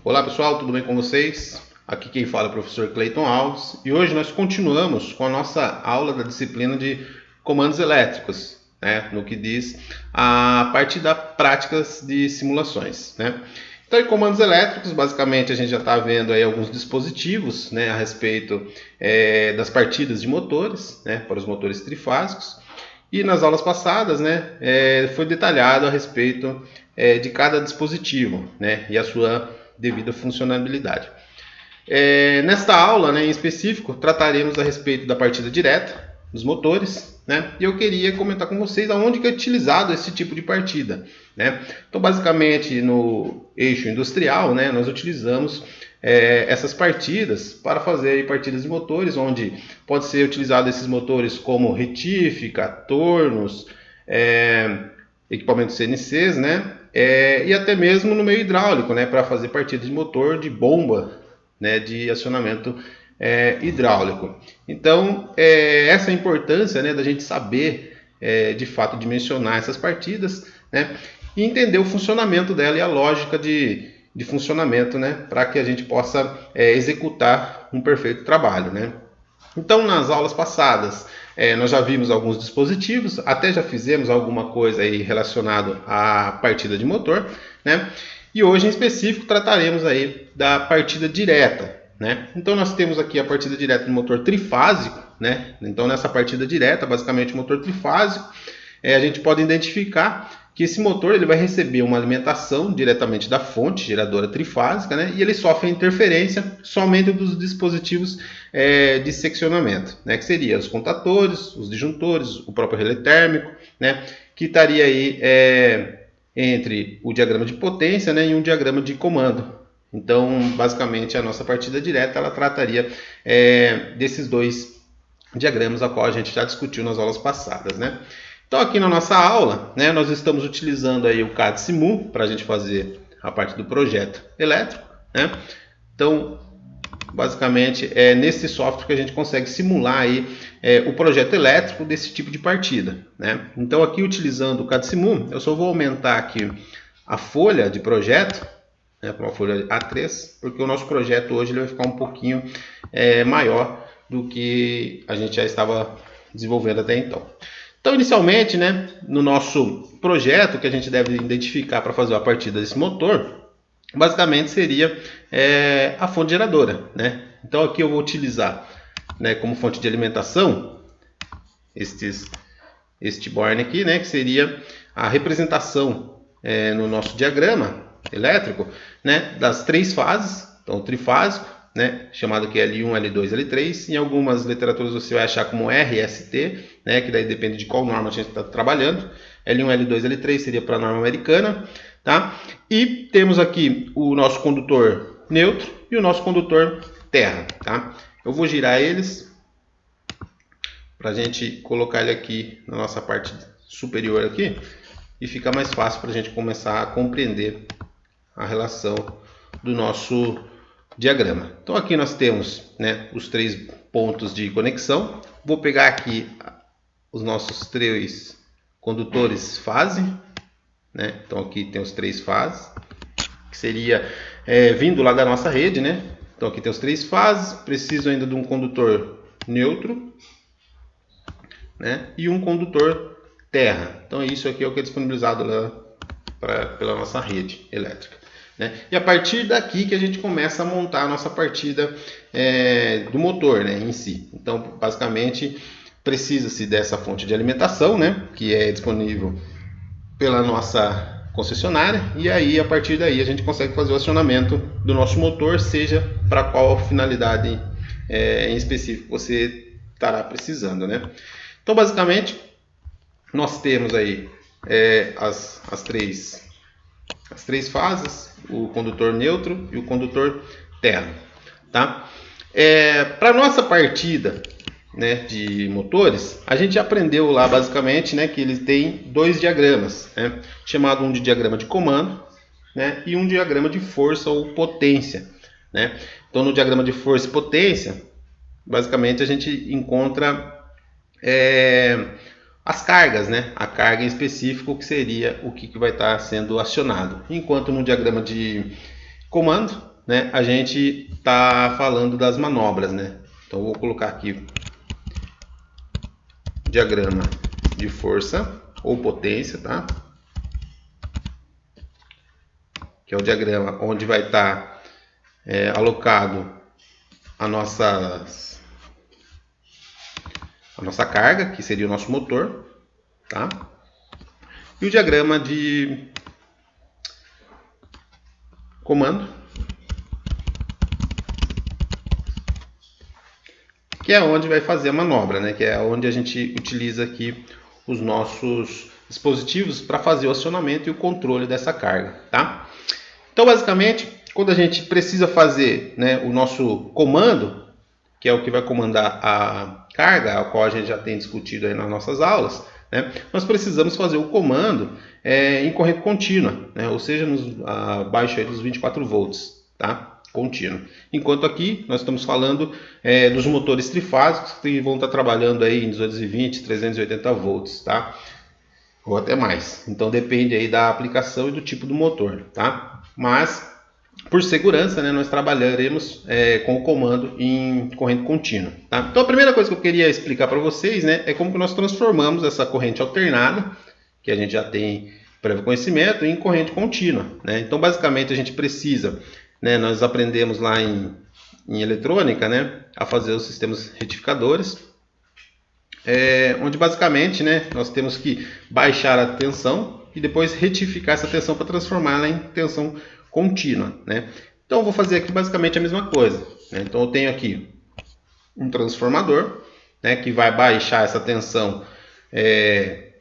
Olá pessoal, tudo bem com vocês? Aqui quem fala é o professor Cleiton Alves e hoje nós continuamos com a nossa aula da disciplina de comandos elétricos, né, no que diz a parte das práticas de simulações, né? Então, em comandos elétricos, basicamente a gente já está vendo aí alguns dispositivos, né, a respeito das partidas de motores, né, para os motores trifásicos. E nas aulas passadas, né, foi detalhado a respeito de cada dispositivo, né, e a sua devida funcionalidade. Nesta aula, né, em específico, trataremos a respeito da partida direta dos motores, né, e eu queria comentar com vocês aonde que é utilizado esse tipo de partida, né. Então, basicamente, no eixo industrial, né, nós utilizamos essas partidas para fazer partidas de motores, onde pode ser utilizado esses motores como retífica, tornos, equipamentos CNCs, né, e até mesmo no meio hidráulico, né, para fazer partidas de motor de bomba, né, de acionamento hidráulico. Então, essa é a importância, né, da gente saber de fato dimensionar essas partidas, né, e entender o funcionamento dela e a lógica de funcionamento, né, para que a gente possa executar um perfeito trabalho, né. Então, nas aulas passadas, nós já vimos alguns dispositivos, até já fizemos alguma coisa aí relacionado à partida de motor, né? E hoje, em específico, trataremos aí da partida direta, né? Então, nós temos aqui a partida direta do motor trifásico, né? Então, nessa partida direta, basicamente o motor trifásico, a gente pode identificar que esse motor ele vai receber uma alimentação diretamente da fonte geradora trifásica, né? E ele sofre interferência somente dos dispositivos de seccionamento, né? Que seria os contatores, os disjuntores, o próprio relé térmico, né? Que estaria aí entre o diagrama de potência, né, e um diagrama de comando. Então, basicamente, a nossa partida direta ela trataria desses dois diagramas a qual a gente já discutiu nas aulas passadas, né? Então, aqui na nossa aula, né, nós estamos utilizando aí o CAD Simu para a gente fazer a parte do projeto elétrico, né? Então, basicamente, é nesse software que a gente consegue simular aí o projeto elétrico desse tipo de partida, né? Então, aqui utilizando o CAD Simu, eu só vou aumentar aqui a folha de projeto, né, para uma folha A3, porque o nosso projeto hoje ele vai ficar um pouquinho maior do que a gente já estava desenvolvendo até então. Então, inicialmente, né, no nosso projeto que a gente deve identificar para fazer a partida desse motor, basicamente seria a fonte geradora, né? Então, aqui eu vou utilizar, né, como fonte de alimentação este borne aqui, né, que seria a representação no nosso diagrama elétrico, né, das três fases, então o trifásico, né, chamado aqui L1, L2, L3. Em algumas literaturas você vai achar como RST, né, que daí depende de qual norma a gente está trabalhando. L1, L2, L3 seria para a norma americana, tá? E temos aqui o nosso condutor neutro e o nosso condutor terra, tá? Eu vou girar eles para a gente colocar ele aqui na nossa parte superior aqui e fica mais fácil para a gente começar a compreender a relação do nosso diagrama. Então aqui nós temos, né, os três pontos de conexão. Vou pegar aqui os nossos três condutores fase, né? Então aqui tem os três fases, que seria vindo lá da nossa rede, né? Então aqui tem os três fases, preciso ainda de um condutor neutro, né? E um condutor terra. Então isso aqui é o que é disponibilizado lá pela nossa rede elétrica, né? E a partir daqui que a gente começa a montar a nossa partida do motor, né, em si. Então, basicamente, precisa-se dessa fonte de alimentação, né, que é disponível pela nossa concessionária. E aí, a partir daí, a gente consegue fazer o acionamento do nosso motor, seja para qual finalidade em específico você estará precisando, né? Então, basicamente, nós temos aí as três fases, o condutor neutro e o condutor terra, tá? Para nossa partida, né, de motores, a gente aprendeu lá basicamente, né, que ele tem dois diagramas, né, chamado um de diagrama de comando, né, e um diagrama de força ou potência, né? Então, no diagrama de força e potência, basicamente a gente encontra as cargas, né? A carga em específico, que seria o que vai estar sendo acionado. Enquanto no diagrama de comando, né, a gente está falando das manobras, né? Então, eu vou colocar aqui diagrama de força ou potência, tá? Que é o diagrama onde vai estar alocado a nossa carga, que seria o nosso motor, tá? E o diagrama de comando, que é onde vai fazer a manobra, né? Que é onde a gente utiliza aqui os nossos dispositivos para fazer o acionamento e o controle dessa carga, tá? Então, basicamente, quando a gente precisa fazer, né, o nosso comando, que é o que vai comandar a carga, a qual a gente já tem discutido aí nas nossas aulas, né, nós precisamos fazer o comando em corrente contínua, né, ou seja, abaixo aí dos 24 volts, tá? Contínuo. Enquanto aqui nós estamos falando dos motores trifásicos que vão estar trabalhando aí em 220, 380 volts, tá? Ou até mais. Então depende aí da aplicação e do tipo do motor, tá? Mas por segurança, né, nós trabalharemos com o comando em corrente contínua, tá? Então a primeira coisa que eu queria explicar para vocês, né, é como que nós transformamos essa corrente alternada, que a gente já tem prévio conhecimento, em corrente contínua, né? Então basicamente a gente precisa, né, nós aprendemos lá em eletrônica, né, a fazer os sistemas retificadores, onde basicamente, né, nós temos que baixar a tensão e depois retificar essa tensão para transformá-la em tensão contínua, né? Então eu vou fazer aqui basicamente a mesma coisa, né? Então eu tenho aqui um transformador, né, que vai baixar essa tensão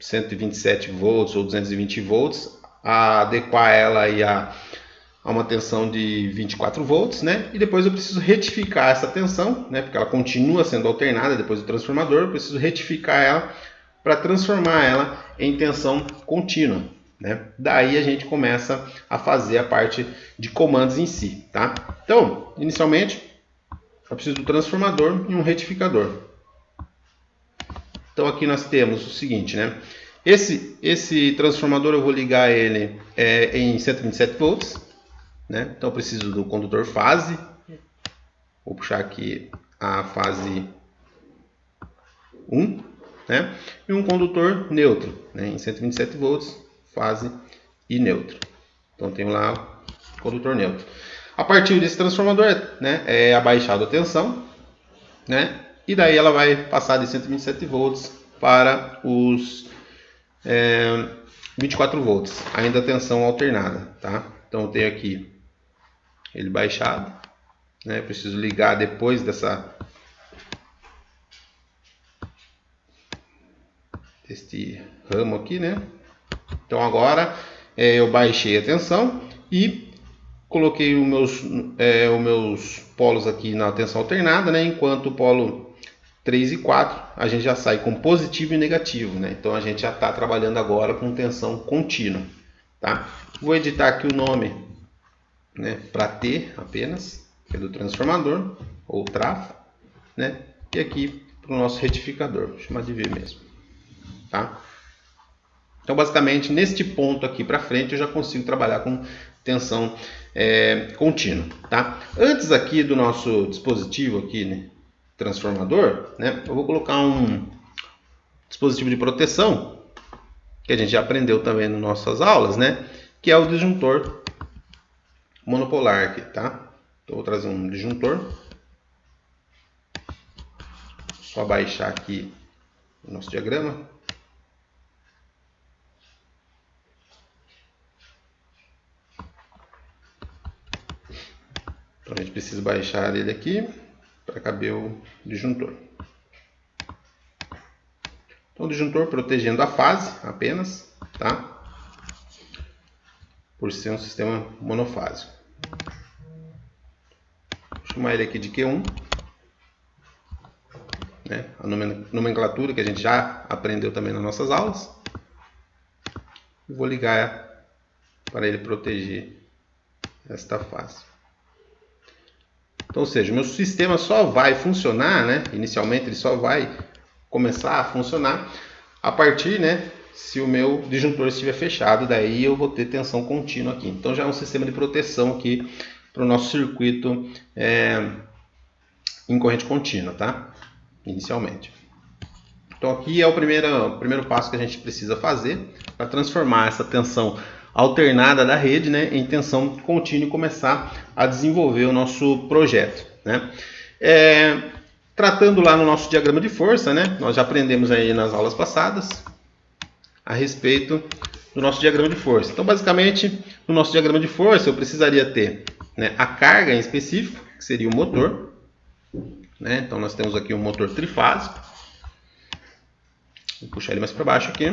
127 volts ou 220 volts, adequar ela aí a uma tensão de 24 volts, né? E depois eu preciso retificar essa tensão, né? Porque ela continua sendo alternada depois do transformador, eu preciso retificar ela para transformar ela em tensão contínua, né? Daí a gente começa a fazer a parte de comandos em si, tá? Então, inicialmente, eu preciso do transformador e um retificador. Então aqui nós temos o seguinte, né? Esse transformador eu vou ligar ele em 127 volts, né? Então eu preciso do condutor fase. Vou puxar aqui a fase 1, né? E um condutor neutro, né? Em 127 volts, fase e neutro. Então tenho lá o condutor neutro. A partir desse transformador, né, é abaixado a tensão, né? E daí ela vai passar de 127 volts para os 24 volts, ainda a tensão alternada, tá? Então eu tenho aqui ele baixado, né? Preciso ligar depois deste ramo aqui, né? Então agora eu baixei a tensão e coloquei os meus polos aqui na tensão alternada, né? Enquanto o polo 3 e 4 a gente já sai com positivo e negativo, né? Então a gente já está trabalhando agora com tensão contínua, tá? Vou editar aqui o nome, né, para T apenas, que é do transformador, ou trafo, né? E aqui para o nosso retificador, vou chamar de V mesmo, tá? Então basicamente neste ponto aqui para frente eu já consigo trabalhar com tensão contínua, tá? Antes aqui do nosso dispositivo aqui, né, transformador, né, eu vou colocar um dispositivo de proteção que a gente já aprendeu também nas nossas aulas, né, que é o disjuntor monopolar aqui, tá? Então, vou trazer um disjuntor. Só baixar aqui o nosso diagrama. Então a gente precisa baixar ele aqui para caber o disjuntor. Então o disjuntor protegendo a fase apenas, tá? Por ser um sistema monofásico. Vou chamar ele aqui de Q1, né? A nomenclatura que a gente já aprendeu também nas nossas aulas. Vou ligar para ele proteger esta fase. Então, ou seja, o meu sistema só vai funcionar, né? Inicialmente ele só vai começar a funcionar a partir, né, se o meu disjuntor estiver fechado, daí eu vou ter tensão contínua aqui. Então já é um sistema de proteção aqui para o nosso circuito em corrente contínua, tá? Inicialmente. Então aqui é o primeiro passo que a gente precisa fazer para transformar essa tensão alternada da rede, né, em tensão contínua e começar a desenvolver o nosso projeto, né? Tratando lá no nosso diagrama de força, né, nós já aprendemos aí nas aulas passadas a respeito do nosso diagrama de força. Então, basicamente, no nosso diagrama de força, eu precisaria ter, né, a carga em específico, que seria o motor, né? Então, nós temos aqui um motor trifásico. Vou puxar ele mais para baixo aqui.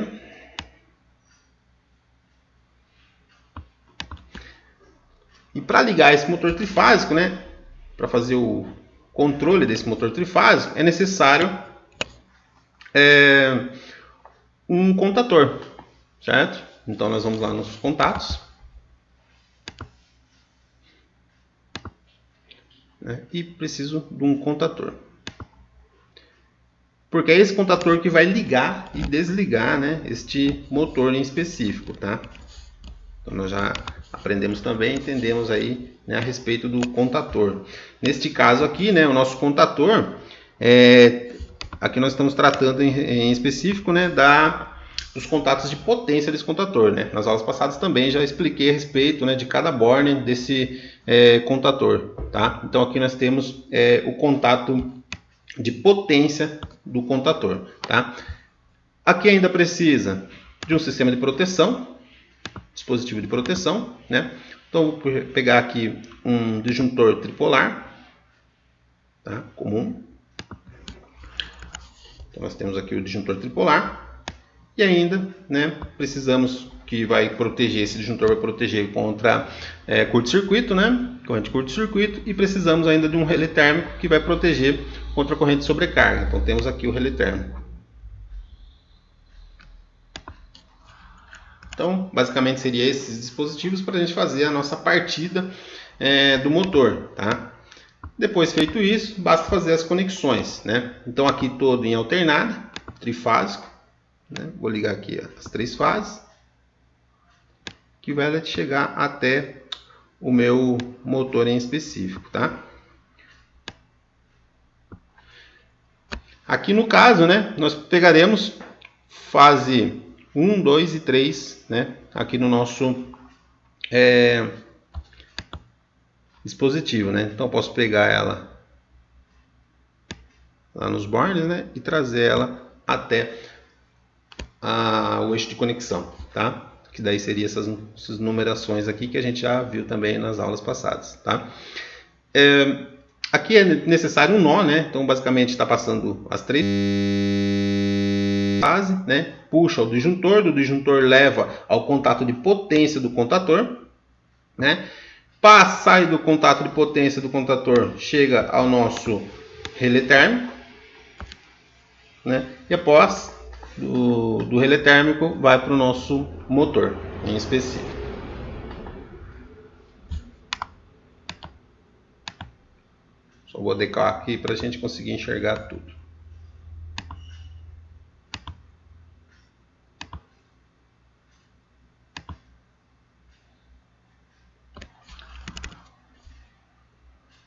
E para ligar esse motor trifásico, né, para fazer o controle desse motor trifásico, é necessário um contator, certo? Então nós vamos lá nos contatos, né, e preciso de um contator, porque é esse contator que vai ligar e desligar, né, este motor em específico, tá? Então nós já aprendemos também, entendemos aí, né, a respeito do contator. Neste caso aqui, né, o nosso contator, aqui nós estamos tratando em específico, né, dos contatos de potência desse contator, né? Nas aulas passadas também já expliquei a respeito, né, de cada borne desse contator, tá? Então aqui nós temos o contato de potência do contator, tá? Aqui ainda precisa de um sistema de proteção, dispositivo de proteção, né? Então vou pegar aqui um disjuntor tripolar, tá? Comum. Então nós temos aqui o disjuntor tripolar e ainda, né, precisamos que vai proteger, esse disjuntor vai proteger contra curto-circuito, né? Corrente curto-circuito, e precisamos ainda de um relé térmico que vai proteger contra a corrente de sobrecarga. Então temos aqui o relé térmico. Então, basicamente seria esses dispositivos para a gente fazer a nossa partida do motor, tá? Depois feito isso, basta fazer as conexões, né? Então aqui todo em alternada, trifásico, né? Vou ligar aqui as 3 fases, que vai chegar até o meu motor em específico, tá? Aqui no caso, né, nós pegaremos fase 1, 2 e 3, né, aqui no nosso dispositivo, né? Então eu posso pegar ela lá nos bornes, né, e trazer ela até o eixo de conexão, tá? Que daí seria essas numerações aqui que a gente já viu também nas aulas passadas, tá? Aqui é necessário um nó, né? Então basicamente está passando as 3 fases, né? Puxa o disjuntor, do disjuntor leva ao contato de potência do contator, né? Sai do contato de potência do contator, chega ao nosso relé térmico, né? E após do relé térmico vai para o nosso motor em específico. Só vou adequar aqui para a gente conseguir enxergar tudo.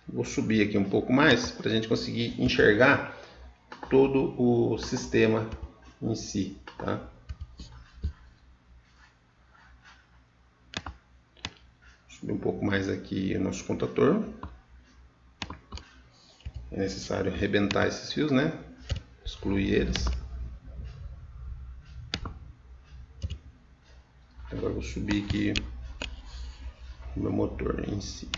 Vou subir aqui um pouco mais para a gente conseguir enxergar todo o sistema em si, tá? Subir um pouco mais aqui o nosso contator. É necessário arrebentar esses fios, né? Excluir eles. Agora vou subir aqui o meu motor em si.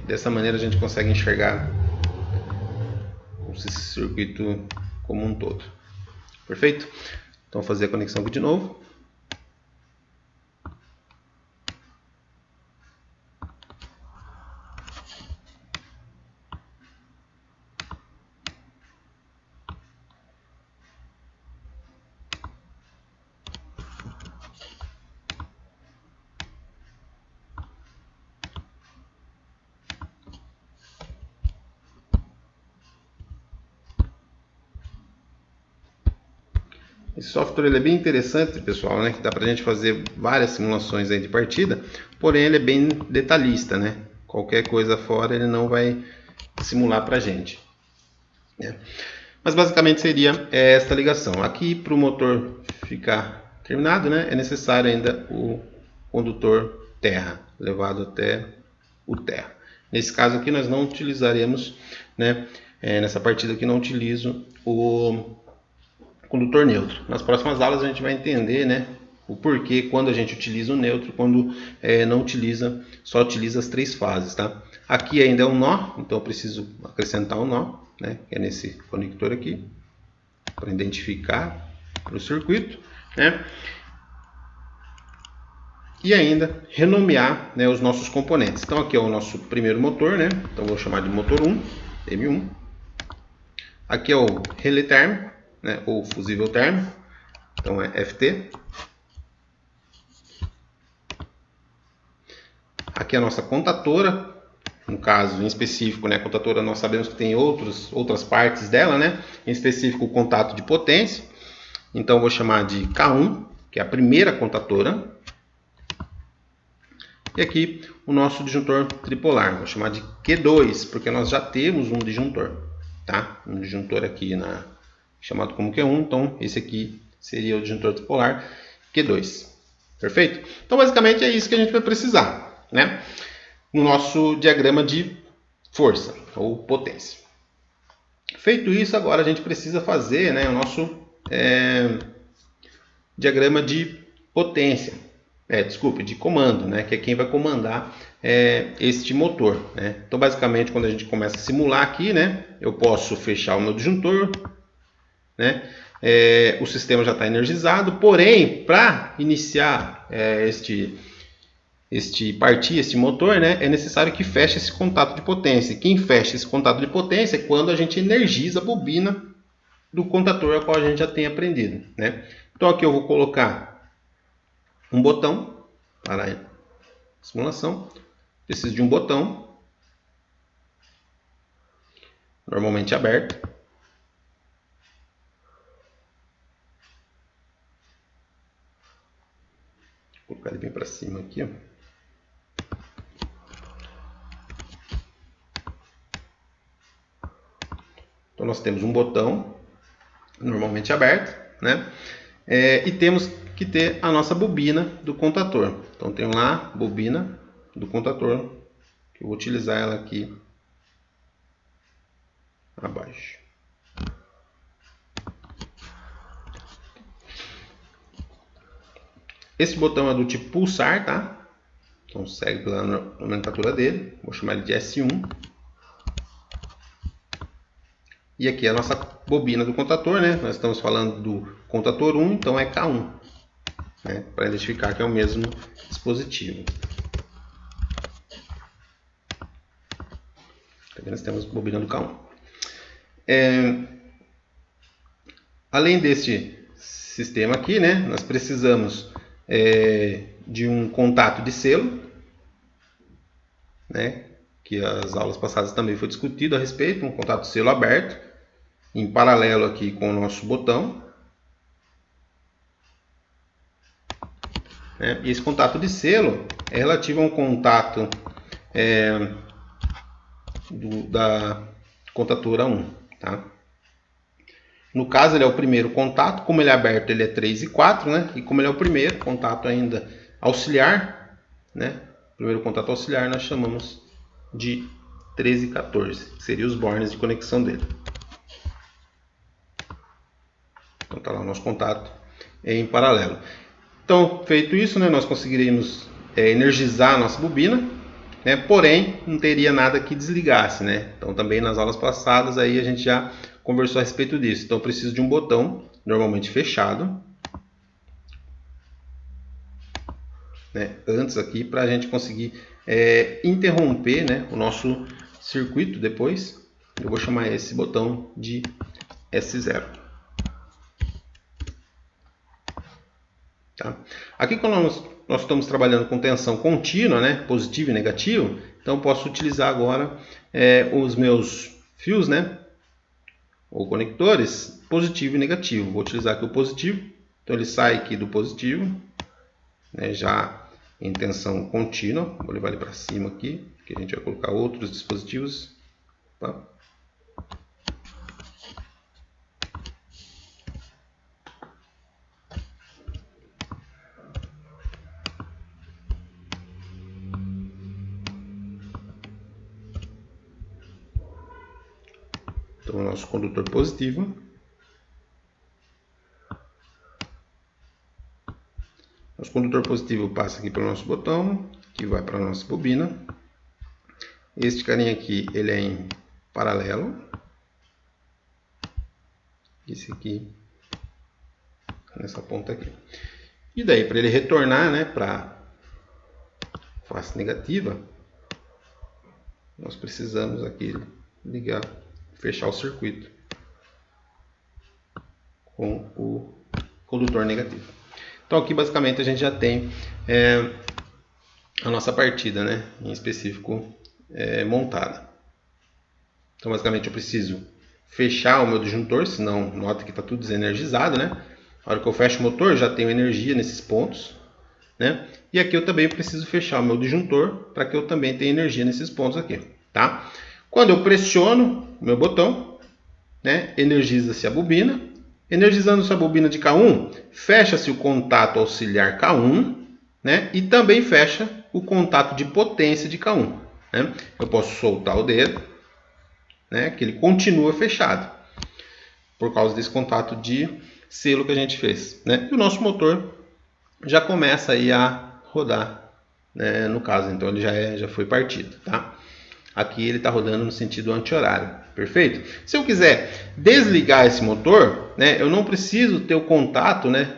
Dessa maneira a gente consegue enxergar o circuito como um todo. Perfeito? Então vou fazer a conexão aqui de novo. Esse software ele é bem interessante, pessoal, né? Que dá pra gente fazer várias simulações aí de partida, porém ele é bem detalhista, né? Qualquer coisa fora ele não vai simular pra gente, né? Mas basicamente seria esta ligação. Aqui para o motor ficar terminado, né? É necessário ainda o condutor terra, levado até o terra. Nesse caso aqui nós não utilizaremos, né? Nessa partida aqui não utilizo o condutor neutro. Nas próximas aulas a gente vai entender, né, o porquê quando a gente utiliza o neutro, quando não utiliza, só utiliza as 3 fases, tá? Aqui ainda é um nó, então eu preciso acrescentar um nó, né, que é nesse conector aqui, para identificar o circuito, né? E ainda renomear, né, os nossos componentes. Então aqui é o nosso primeiro motor, né? Então vou chamar de motor 1, M1. Aqui é o relé térmico, né, ou fusível térmico, então é FT. Aqui é a nossa contatora, no caso em específico, né, a contatora nós sabemos que tem outras partes dela, né, em específico o contato de potência, então vou chamar de K1, que é a primeira contatora. E aqui o nosso disjuntor tripolar, vou chamar de Q2, porque nós já temos um disjuntor, tá? Um disjuntor aqui chamado como Q1, então esse aqui seria o disjuntor tripolar Q2. Perfeito? Então basicamente é isso que a gente vai precisar, né? No nosso diagrama de força ou potência. Feito isso, agora a gente precisa fazer, né, o nosso diagrama de potência. Desculpe, de comando, né, que é quem vai comandar este motor, né? Então basicamente quando a gente começa a simular aqui, né, eu posso fechar o meu disjuntor, né? O sistema já está energizado, porém para iniciar partir este motor, né, é necessário que feche esse contato de potência. Quem fecha esse contato de potência é quando a gente energiza a bobina do contator a qual a gente já tem aprendido, né? Então aqui eu vou colocar um botão para a simulação. Preciso de um botão, normalmente aberto. Vou colocar ele bem para cima aqui, ó. Então nós temos um botão normalmente aberto, né? E temos que ter a nossa bobina do contator. Então tenho lá a bobina do contator, que eu vou utilizar ela aqui abaixo. Esse botão é do tipo pulsar, tá? Então segue pela nomenclatura dele. Vou chamar ele de S1. E aqui é a nossa bobina do contator, né? Nós estamos falando do contator 1, então é K1, né? Para identificar que é o mesmo dispositivo. Aqui nós temos a bobina do K1. Além deste sistema aqui, né? Nós precisamos de um contato de selo, né? Que as aulas passadas também foi discutido a respeito, um contato de selo aberto, em paralelo aqui com o nosso botão. E esse contato de selo é relativo a um contato da contatora 1. Tá? No caso, ele é o primeiro contato, como ele é aberto, ele é 3 e 4, né? E como ele é o primeiro contato ainda auxiliar, né? Primeiro contato auxiliar nós chamamos de 13 e 14, que seriam os bornes de conexão dele. Então está lá o nosso contato em paralelo. Então, feito isso, né, nós conseguiríamos energizar a nossa bobina, né, porém não teria nada que desligasse, né? Então também nas aulas passadas aí a gente já conversou a respeito disso. Então eu preciso de um botão, normalmente fechado, né, antes aqui, para a gente conseguir interromper, né, o nosso circuito depois. Eu vou chamar esse botão de S0. Tá? Aqui quando nós estamos trabalhando com tensão contínua, né, positivo e negativo, então eu posso utilizar agora os meus fios, né, ou conectores positivo e negativo. Vou utilizar aqui o positivo Então ele sai aqui do positivo, né, já em tensão contínua. Vou levar ele para cima aqui, que a gente vai colocar outros dispositivos. Opa. Então, o nosso condutor positivo. Nosso condutor positivo passa aqui pelo nosso botão, que vai para a nossa bobina. Este carinha aqui, ele é em paralelo. Esse aqui, nessa ponta aqui. E daí, para ele retornar, né, para face negativa, nós precisamos aqui ligar, fechar o circuito com o condutor negativo. Então aqui basicamente a gente já tem a nossa partida, né, em específico montada. Então basicamente eu preciso fechar o meu disjuntor, senão nota que está tudo desenergizado, né? Na hora que eu fecho o motor, eu já tenho energia nesses pontos, né? E aqui eu também preciso fechar o meu disjuntor para que eu também tenha energia nesses pontos aqui, tá? Quando eu pressiono o meu botão, né, energiza-se a bobina. Energizando-se a bobina de K1, fecha-se o contato auxiliar K1, né, e também fecha o contato de potência de K1. Né? Eu posso soltar o dedo, né, que ele continua fechado, por causa desse contato de selo que a gente fez. Né? E o nosso motor já começa aí a rodar, né, no caso, então ele já foi partido. Tá? Aqui ele está rodando no sentido anti-horário. Perfeito? Se eu quiser desligar esse motor, né, eu não preciso ter o contato, né,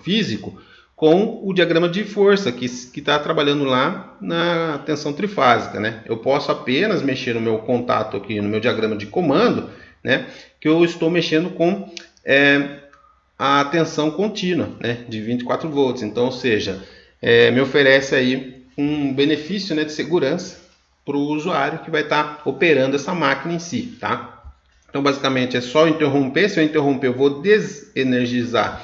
físico com o diagrama de força que está trabalhando lá na tensão trifásica. Né? Eu posso apenas mexer no meu contato aqui, no meu diagrama de comando, né, que eu estou mexendo com a tensão contínua, né, de 24 volts. Então, ou seja, me oferece aí um benefício, né, de segurança para o usuário que vai estar operando essa máquina em si, tá? Então, basicamente, é só interromper. Se eu interromper, eu vou desenergizar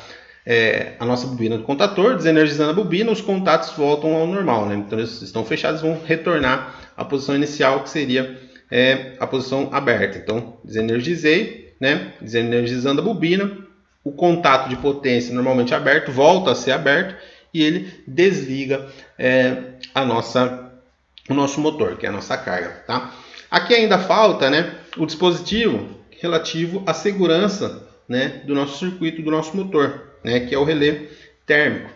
a nossa bobina do contator. Desenergizando a bobina, os contatos voltam ao normal, né? Então, eles estão fechados, vão retornar à posição inicial, que seria a posição aberta. Então, desenergizei, né? Desenergizando a bobina, o contato de potência normalmente aberto volta a ser aberto e ele desliga o nosso motor, que é a nossa carga, tá? Aqui ainda falta, né, o dispositivo relativo à segurança, né, do nosso circuito, do nosso motor, né, que é o relé térmico,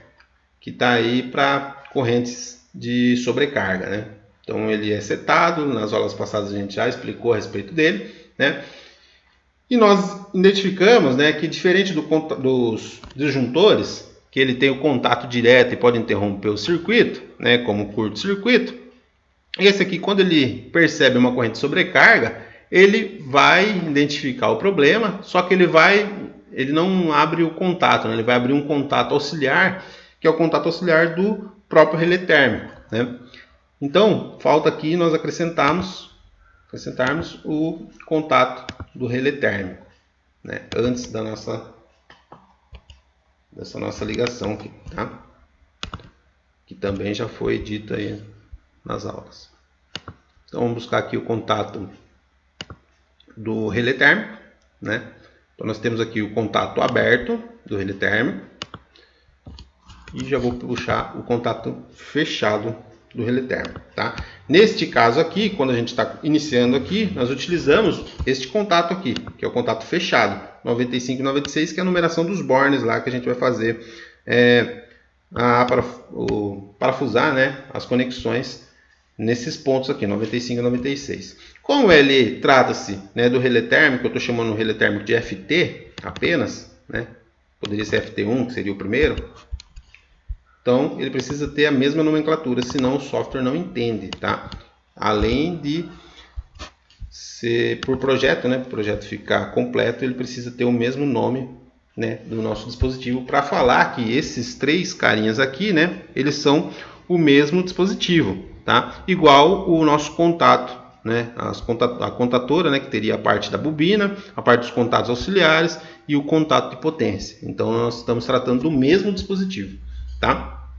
que está aí para correntes de sobrecarga, né? Então ele é setado, nas aulas passadas a gente já explicou a respeito dele, né? E nós identificamos, né, que diferente dos disjuntores, que ele tem o contato direto e pode interromper o circuito, né, como o curto-circuito, esse aqui, quando ele percebe uma corrente de sobrecarga, ele vai identificar o problema, só que ele não abre o contato, né? Ele vai abrir um contato auxiliar, que é o contato auxiliar do próprio relé térmico, né? Então, falta aqui nós acrescentarmos o contato do relé térmico, né? Antes dessa nossa ligação aqui, tá? Que também já foi dito aí nas aulas. Então vamos buscar aqui o contato do relé térmico, né? Então nós temos aqui o contato aberto do relé térmico e já vou puxar o contato fechado do relé térmico, tá? Neste caso aqui, quando a gente está iniciando aqui, nós utilizamos este contato aqui, que é o contato fechado, 95 e 96, que é a numeração dos bornes lá que a gente vai fazer parafusar, né, as conexões nesses pontos aqui, 95 e 96. Como ele trata-se, né, do relé térmico, eu estou chamando o relé térmico de FT apenas, né? Poderia ser FT1, que seria o primeiro. Então, ele precisa ter a mesma nomenclatura, senão o software não entende, tá? Além de ser por projeto, né, para o projeto ficar completo, ele precisa ter o mesmo nome, né, do nosso dispositivo para falar que esses três carinhas aqui, né, eles são o mesmo dispositivo. Tá? Igual o nosso contato, né? A contatora, né? Que teria a parte da bobina, a parte dos contatos auxiliares e o contato de potência. Então nós estamos tratando do mesmo dispositivo, tá?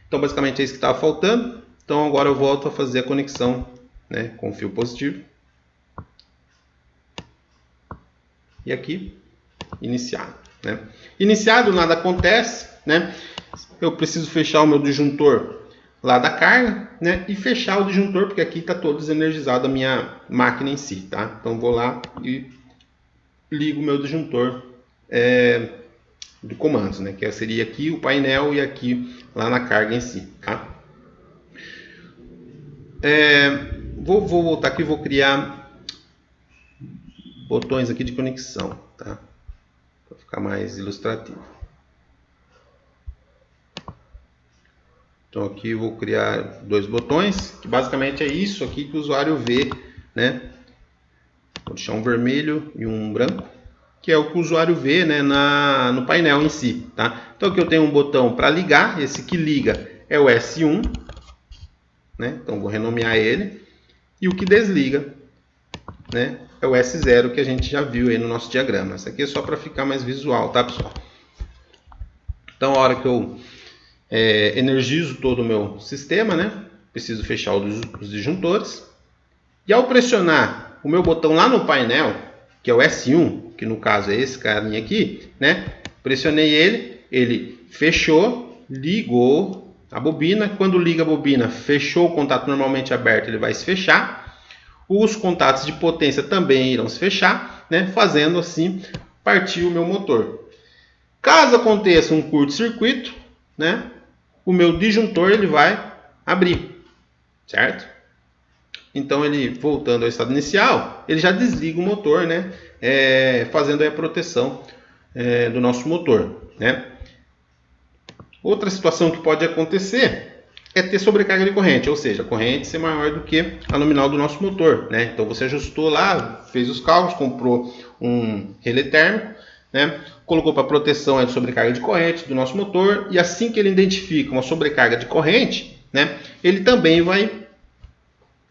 Então basicamente é isso que estava faltando. Então agora eu volto a fazer a conexão, né, com o fio positivo. E aqui, iniciado, né? Iniciado, nada acontece, né? Eu preciso fechar o meu disjuntor lá da carga, né? E fechar o disjuntor, porque aqui está todo desenergizado a minha máquina em si, tá? Então vou lá e ligo o meu disjuntor do comandos, né? Que seria aqui o painel e aqui lá na carga em si, tá? Vou voltar aqui e vou criar botões aqui de conexão, tá? Para ficar mais ilustrativo. Então aqui eu vou criar dois botões, que basicamente é isso aqui que o usuário vê, né? Vou deixar um vermelho e um branco, que é o que o usuário vê, né, no painel em si, tá? Então aqui eu tenho um botão para ligar, esse que liga é o S1, né? Então vou renomear ele, e o que desliga, né, é o S0 que a gente já viu aí no nosso diagrama. Isso aqui é só para ficar mais visual, tá, pessoal? Então a hora que eu energizo todo o meu sistema, né, preciso fechar os disjuntores, e ao pressionar o meu botão lá no painel, que é o S1, que no caso é esse carinha aqui, né, pressionei ele fechou, ligou a bobina. Quando liga a bobina, fechou o contato normalmente aberto, ele vai se fechar. Os contatos de potência também irão se fechar, né, fazendo assim partir o meu motor. Caso aconteça um curto-circuito, né, o meu disjuntor ele vai abrir, certo? Então ele, voltando ao estado inicial, ele já desliga o motor, né, fazendo aí a proteção do nosso motor, né? Outra situação que pode acontecer é ter sobrecarga de corrente, ou seja, a corrente ser maior do que a nominal do nosso motor, né? Então você ajustou lá, fez os cálculos, comprou um relé térmico, né? Colocou para proteção de sobrecarga de corrente do nosso motor, e assim que ele identifica uma sobrecarga de corrente, né, ele também vai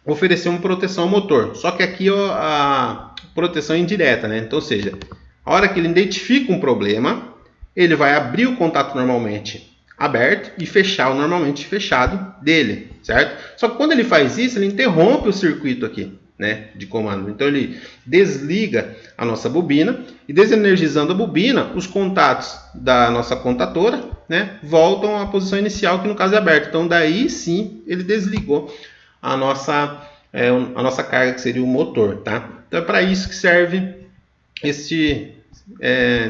oferecer uma proteção ao motor. Só que aqui a proteção é indireta, né? Então, ou seja, a hora que ele identifica um problema, ele vai abrir o contato normalmente aberto e fechar o normalmente fechado dele, certo? Só que quando ele faz isso, ele interrompe o circuito aqui, né, de comando. Então ele desliga a nossa bobina, e desenergizando a bobina, os contatos da nossa contatora, né, voltam à posição inicial, que no caso é aberto. Então daí sim ele desligou a nossa carga, que seria o motor, tá? Então é para isso que serve este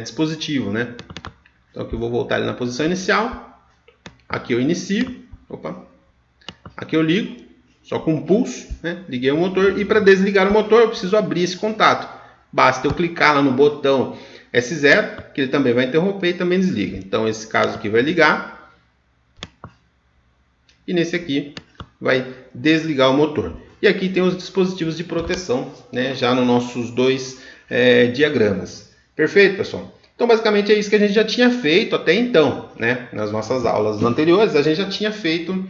dispositivo, né? Então aqui eu vou voltar ele na posição inicial. Aqui eu inicio, aqui eu ligo, só com um pulso, né? Liguei o motor, e para desligar o motor eu preciso abrir esse contato. Basta eu clicar lá no botão S0, que ele também vai interromper e também desliga. Então esse caso aqui vai ligar, e nesse aqui vai desligar o motor. E aqui tem os dispositivos de proteção, né? Já nos nossos dois diagramas. Perfeito, pessoal? Então, basicamente é isso que a gente já tinha feito até então, né? Nas nossas aulas anteriores, a gente já tinha feito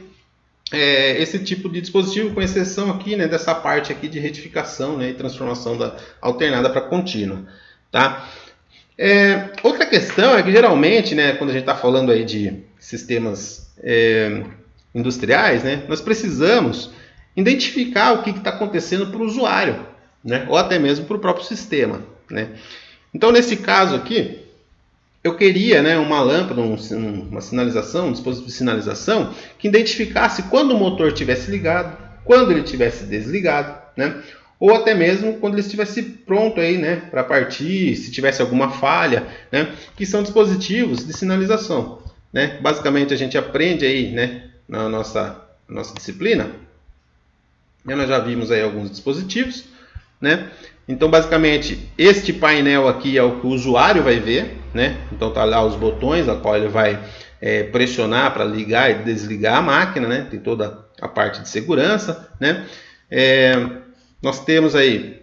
esse tipo de dispositivo, com exceção aqui, né, dessa parte aqui de retificação, né, e transformação da alternada para contínua, tá? Outra questão é que geralmente, né, quando a gente está falando aí de sistemas industriais, né, nós precisamos identificar o que está acontecendo para o usuário, né, ou até mesmo para o próprio sistema, né? Então, nesse caso aqui, eu queria, né, uma lâmpada, uma sinalização, um dispositivo de sinalização que identificasse quando o motor estivesse ligado, quando ele estivesse desligado, né, ou até mesmo quando ele estivesse pronto aí, né, para partir, se tivesse alguma falha, né, que são dispositivos de sinalização, né. Basicamente a gente aprende aí, né, na nossa disciplina, né, nós já vimos aí alguns dispositivos, né. Então, basicamente, este painel aqui é o que o usuário vai ver, né? Então, tá lá os botões, a qual ele vai pressionar para ligar e desligar a máquina, né? Tem toda a parte de segurança, né? Nós temos aí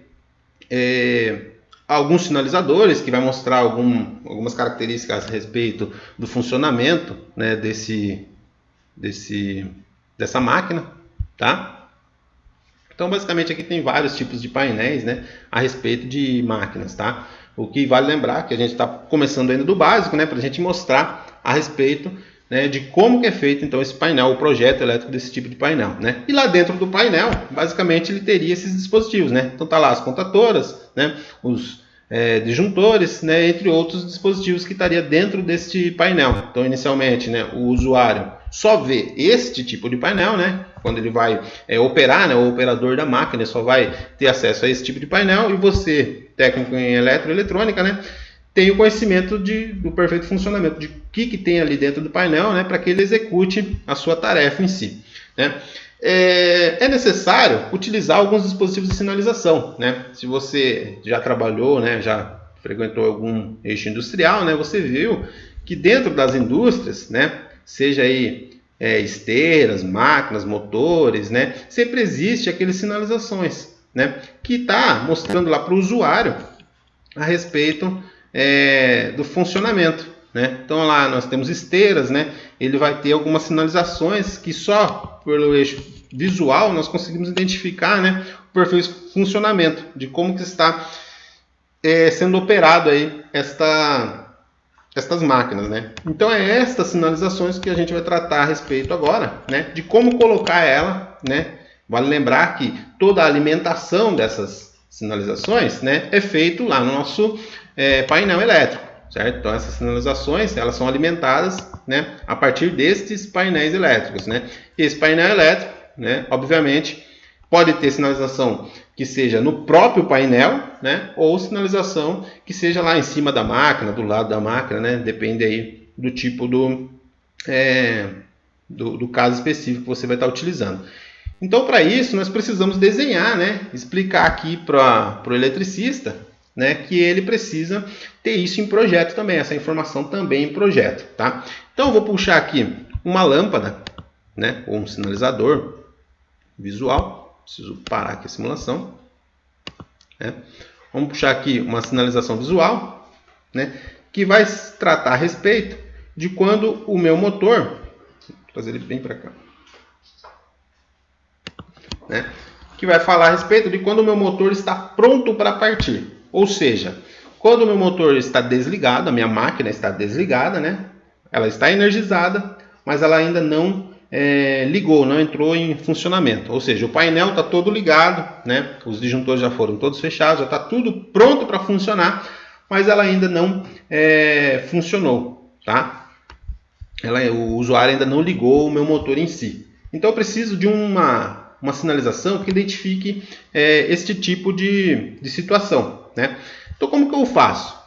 alguns sinalizadores que vai mostrar algumas características a respeito do funcionamento, né, dessa máquina, tá? Então, basicamente, aqui tem vários tipos de painéis, né, a respeito de máquinas, tá? O que vale lembrar que a gente está começando ainda do básico, né, para a gente mostrar a respeito, né, de como que é feito então esse painel, o projeto elétrico desse tipo de painel, né? E lá dentro do painel, basicamente, ele teria esses dispositivos, né? Então tá lá as contatoras, né, os disjuntores, né, entre outros dispositivos que estaria dentro deste painel. Então, inicialmente, né, o usuário só vê este tipo de painel, né? Quando ele vai operar, né, o operador da máquina só vai ter acesso a esse tipo de painel, e você, técnico em eletroeletrônica, né, tem o conhecimento do perfeito funcionamento, de o que tem ali dentro do painel, né, para que ele execute a sua tarefa em si, né? É necessário utilizar alguns dispositivos de sinalização, né? Se você já trabalhou, né, já frequentou algum eixo industrial, né, você viu que dentro das indústrias, né, seja aí esteiras, máquinas, motores, né, sempre existe aquelas sinalizações, né, que está mostrando lá para o usuário a respeito do funcionamento, né? Então lá nós temos esteiras, né? Ele vai ter algumas sinalizações que só pelo eixo visual nós conseguimos identificar, né, o perfeito funcionamento de como que está sendo operado aí estas máquinas, né? Então é estas sinalizações que a gente vai tratar a respeito agora, né? De como colocar ela, né? Vale lembrar que toda a alimentação dessas sinalizações, né, é feito lá no nosso painel elétrico, certo? Então essas sinalizações elas são alimentadas, né, a partir destes painéis elétricos, né? Esse painel elétrico, né, obviamente pode ter sinalização que seja no próprio painel, né, ou sinalização que seja lá em cima da máquina, do lado da máquina, né? Depende aí do tipo do caso específico que você vai estar utilizando. Então, para isso, nós precisamos desenhar, né, explicar aqui para o eletricista, né, que ele precisa ter isso em projeto também, essa informação também em projeto, tá? Então, eu vou puxar aqui uma lâmpada, né, ou um sinalizador visual. Preciso parar aqui a simulação, né? Vamos puxar aqui uma sinalização visual, né, que vai tratar a respeito de quando o meu motor, vou trazer ele bem para cá, né, que vai falar a respeito de quando o meu motor está pronto para partir. Ou seja, quando o meu motor está desligado, a minha máquina está desligada, né, ela está energizada, mas ela ainda não ligou, não entrou em funcionamento. Ou seja, o painel está todo ligado, né, os disjuntores já foram todos fechados, já está tudo pronto para funcionar, mas ela ainda não funcionou, tá? O usuário ainda não ligou o meu motor em si. Então eu preciso de uma sinalização que identifique este tipo de situação, né? Então como que eu faço?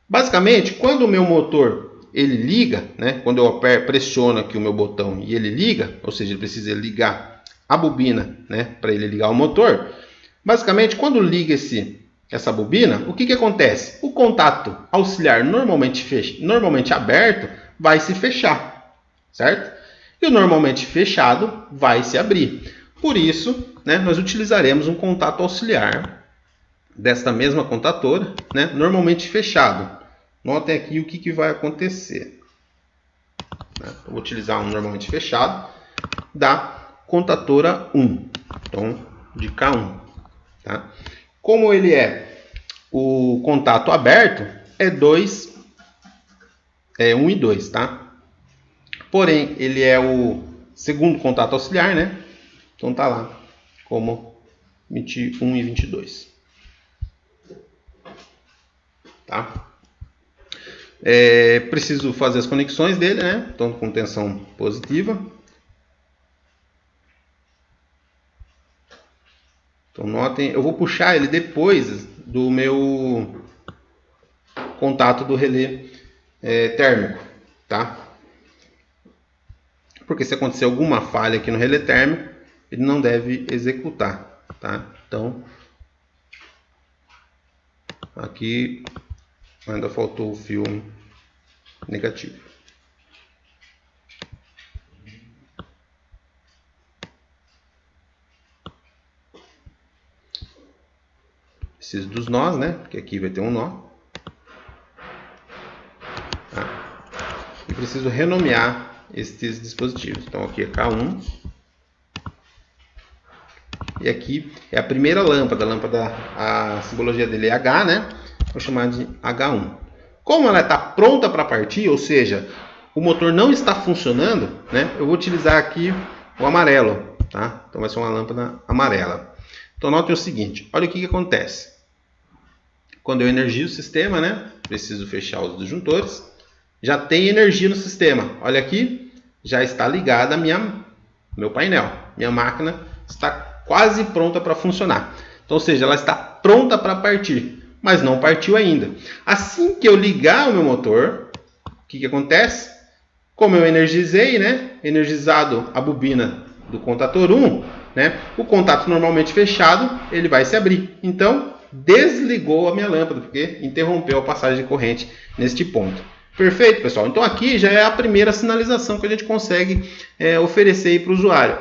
Basicamente, quando o meu motor ele liga, né? Quando eu pressiono aqui o meu botão e ele liga, ou seja, ele precisa ligar a bobina, né, para ele ligar o motor. Basicamente, quando liga essa bobina, o que acontece? O contato auxiliar normalmente aberto vai se fechar, certo? E o normalmente fechado vai se abrir. Por isso, né, nós utilizaremos um contato auxiliar desta mesma contatora, né, normalmente fechado. Notem aqui o que vai acontecer. Eu vou utilizar um normalmente fechado da contatora 1, então de K1. Tá? Como ele é o contato aberto, é 1 e 2, tá? Porém, ele é o segundo contato auxiliar, né? Então tá lá como 21 e 22. Tá? Preciso fazer as conexões dele, né? Então com tensão positiva. Então notem, eu vou puxar ele depois do meu contato do relé térmico, tá? Porque se acontecer alguma falha aqui no relé térmico, ele não deve executar, tá? Então aqui ainda faltou o fio negativo. Preciso dos nós, né? Porque aqui vai ter um nó. Tá? E preciso renomear estes dispositivos. Então aqui é K1. E aqui é a primeira lâmpada. A lâmpada, a simbologia dele é H, né? Vou chamar de H1. Como ela está pronta para partir, ou seja, o motor não está funcionando, né? Eu vou utilizar aqui o amarelo, tá? Então vai ser uma lâmpada amarela. Então note o seguinte, olha o que acontece. Quando eu energizo o sistema, né? Preciso fechar os disjuntores. Já tem energia no sistema. Olha aqui, já está ligada meu painel. Minha máquina está quase pronta para funcionar. Então, ou seja, ela está pronta para partir, mas não partiu ainda. Assim que eu ligar o meu motor, o que acontece? Como eu energizei, né? Energizado a bobina do contator 1, né? O contato normalmente fechado, ele vai se abrir. Então, desligou a minha lâmpada, porque interrompeu a passagem de corrente neste ponto. Perfeito, pessoal? Então aqui já é a primeira sinalização que a gente consegue oferecer para o usuário.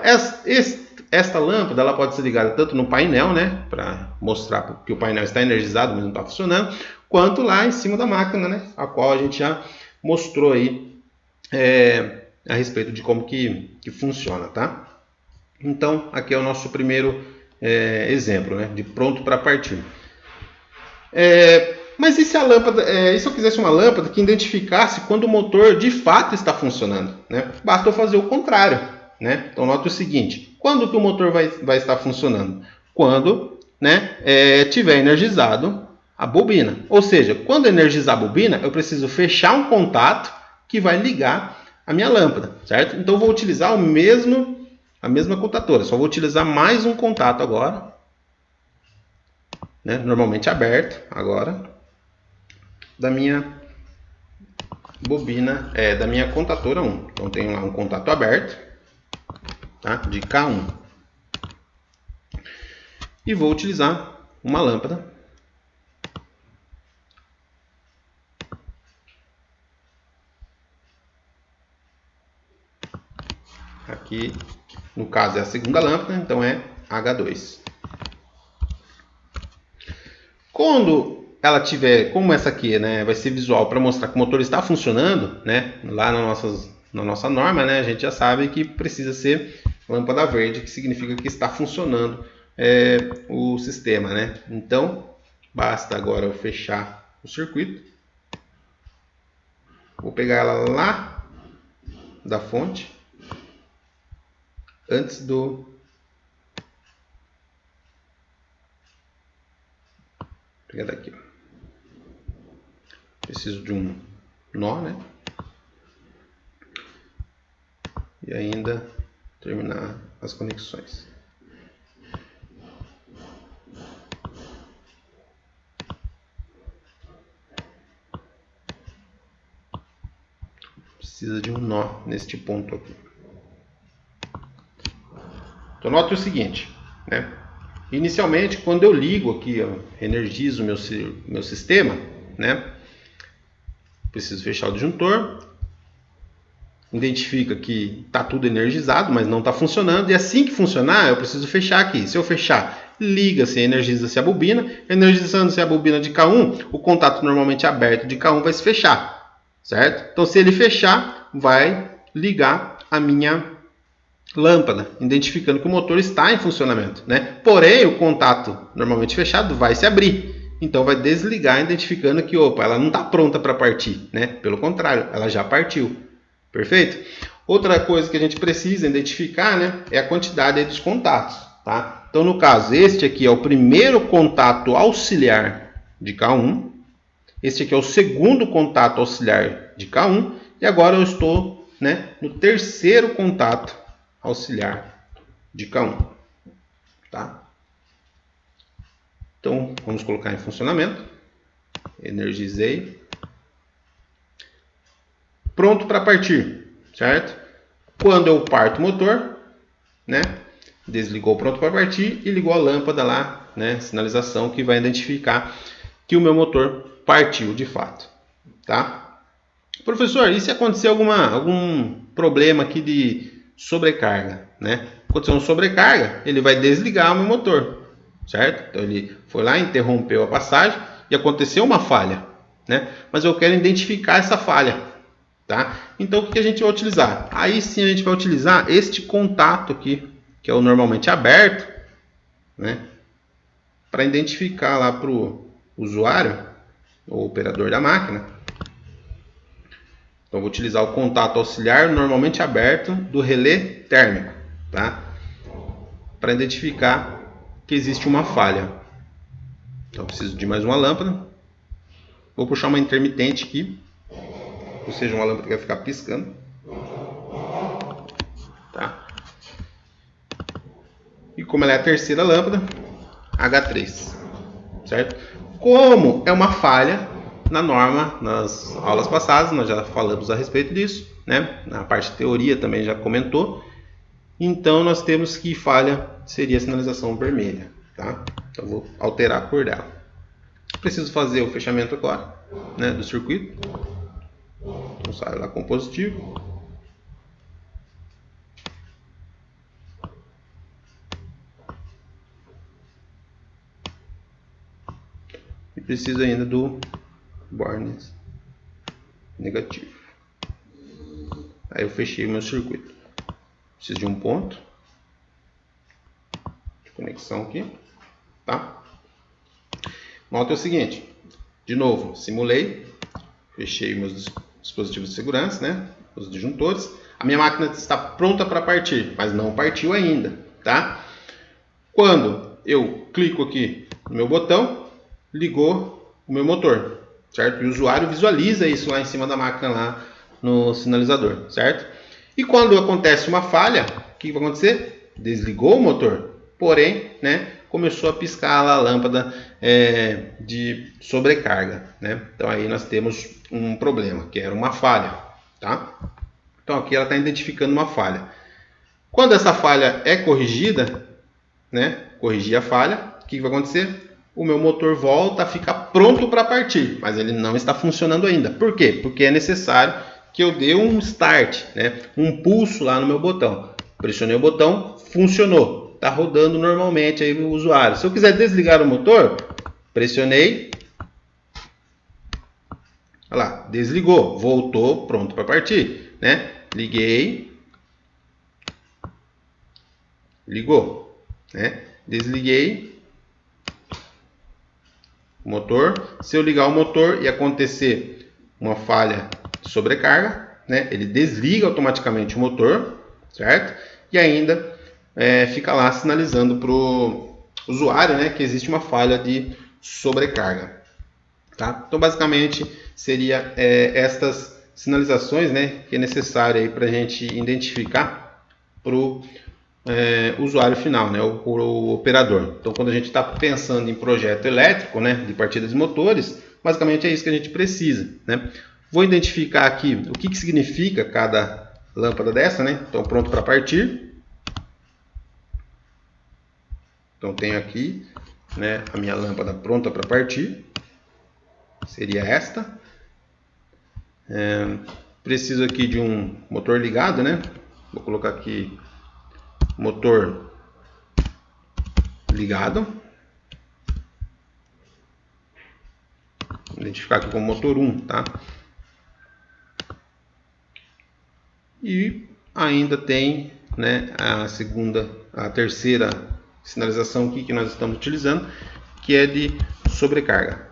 Esta lâmpada ela pode ser ligada tanto no painel, né, para mostrar que o painel está energizado, mas não está funcionando, quanto lá em cima da máquina, né, a qual a gente já mostrou aí a respeito de como que funciona, tá? Então aqui é o nosso primeiro exemplo, né, de pronto para partir. Mas e se a lâmpada, e se eu quisesse uma lâmpada que identificasse quando o motor de fato está funcionando, né? Basta eu fazer o contrário, né? Então note o seguinte, quando que o motor vai estar funcionando? Quando, né, tiver energizado a bobina. Ou seja, quando energizar a bobina, eu preciso fechar um contato que vai ligar a minha lâmpada, certo? Então eu vou utilizar a mesma contatora, só vou utilizar mais um contato agora, né? Normalmente aberto agora, da minha bobina, da minha contatora 1. Então tenho lá um contato aberto, tá? De K1. E vou utilizar uma lâmpada aqui, no caso é a segunda lâmpada, então é H2. Quando ela tiver, como essa aqui, né, vai ser visual para mostrar que o motor está funcionando, né, lá na nossa norma, né, a gente já sabe que precisa ser lâmpada verde, que significa que está funcionando o sistema, né. Então, basta agora eu fechar o circuito. Vou pegar ela lá da fonte, antes do... Vou pegar daqui, ó. Preciso de um nó, né? E ainda terminar as conexões. Precisa de um nó neste ponto aqui. Então note o seguinte, né? Inicialmente, quando eu ligo aqui, eu energizo o meu sistema, né? Preciso fechar o disjuntor, identifica que está tudo energizado, mas não está funcionando, e assim que funcionar, eu preciso fechar aqui. Se eu fechar, liga-se, energiza-se a bobina, energizando-se a bobina de K1, o contato normalmente aberto de K1 vai se fechar, certo? Então, se ele fechar, vai ligar a minha lâmpada, identificando que o motor está em funcionamento, né? Porém, o contato normalmente fechado vai se abrir. Então vai desligar, identificando que, opa, ela não está pronta para partir, né? Pelo contrário, ela já partiu. Perfeito? Outra coisa que a gente precisa identificar, né, é a quantidade dos contatos, tá? Então, no caso, este aqui é o primeiro contato auxiliar de K1. Este aqui é o segundo contato auxiliar de K1. E agora eu estou, né, no terceiro contato auxiliar de K1, tá? Então, vamos colocar em funcionamento. Energizei. Pronto para partir, certo? Quando eu parto o motor, né? Desligou pronto para partir e ligou a lâmpada lá, né? Sinalização que vai identificar que o meu motor partiu de fato, tá? Professor, e se acontecer algum problema aqui de sobrecarga, né? Aconteceu uma sobrecarga, ele vai desligar o meu motor, certo? Então ele foi lá, interrompeu a passagem e aconteceu uma falha, né? Mas eu quero identificar essa falha, tá? Então o que a gente vai utilizar? Aí sim a gente vai utilizar este contato aqui, que é o normalmente aberto, né, para identificar lá para o usuário, ou operador da máquina. Então, vou utilizar o contato auxiliar normalmente aberto do relé térmico, tá? Para identificar que existe uma falha. Então, preciso de mais uma lâmpada. Vou puxar uma intermitente aqui, ou seja, uma lâmpada que vai ficar piscando. Tá? E como ela é a terceira lâmpada, H3, certo? Como é uma falha na norma, nas aulas passadas, nós já falamos a respeito disso, né? Na parte de teoria também já comentou. Então, nós temos que falha seria a sinalização vermelha, tá? Então, vou alterar a cor dela. Preciso fazer o fechamento agora, né, do circuito. Então, saio lá com positivo. E preciso ainda do borne negativo. Aí eu fechei o meu circuito. Preciso de um ponto de conexão aqui, tá? Nota o seguinte, de novo, simulei, fechei meus dispositivos de segurança, né, os disjuntores. A minha máquina está pronta para partir, mas não partiu ainda, tá? Quando eu clico aqui no meu botão, ligou o meu motor, certo? E o usuário visualiza isso lá em cima da máquina, lá no sinalizador, certo? E quando acontece uma falha, o que vai acontecer? Desligou o motor, porém, né, começou a piscar lá a lâmpada de sobrecarga, né? Então aí nós temos um problema, que era uma falha, tá? Então aqui ela está identificando uma falha. Quando essa falha é corrigida, né, corrigir a falha, o que vai acontecer? O meu motor volta a ficar pronto para partir, mas ele não está funcionando ainda. Por quê? Porque é necessário que eu dê um start, né, um pulso lá no meu botão. Pressionei o botão, funcionou. Está rodando normalmente aí o usuário. Se eu quiser desligar o motor, pressionei. Olha lá, desligou, voltou, pronto para partir, né? Liguei, ligou, né? Desliguei o motor. Se eu ligar o motor e acontecer uma falha de sobrecarga, né, ele desliga automaticamente o motor, certo? E ainda fica lá sinalizando para o usuário, né, que existe uma falha de sobrecarga, tá? Então, basicamente, seria estas sinalizações, né, que é necessário para a gente identificar para o usuário final, né, o operador. Então, quando a gente está pensando em projeto elétrico, né, de partidas de motores, basicamente é isso que a gente precisa, né? Vou identificar aqui o que significa cada lâmpada dessa, né? Então, pronto para partir. Então, tenho aqui, né, a minha lâmpada pronta para partir. Seria esta. Preciso aqui de um motor ligado, né? Vou colocar aqui motor ligado. Vou identificar aqui como motor 1, tá? E ainda tem, né, a terceira sinalização aqui que nós estamos utilizando, que é de sobrecarga.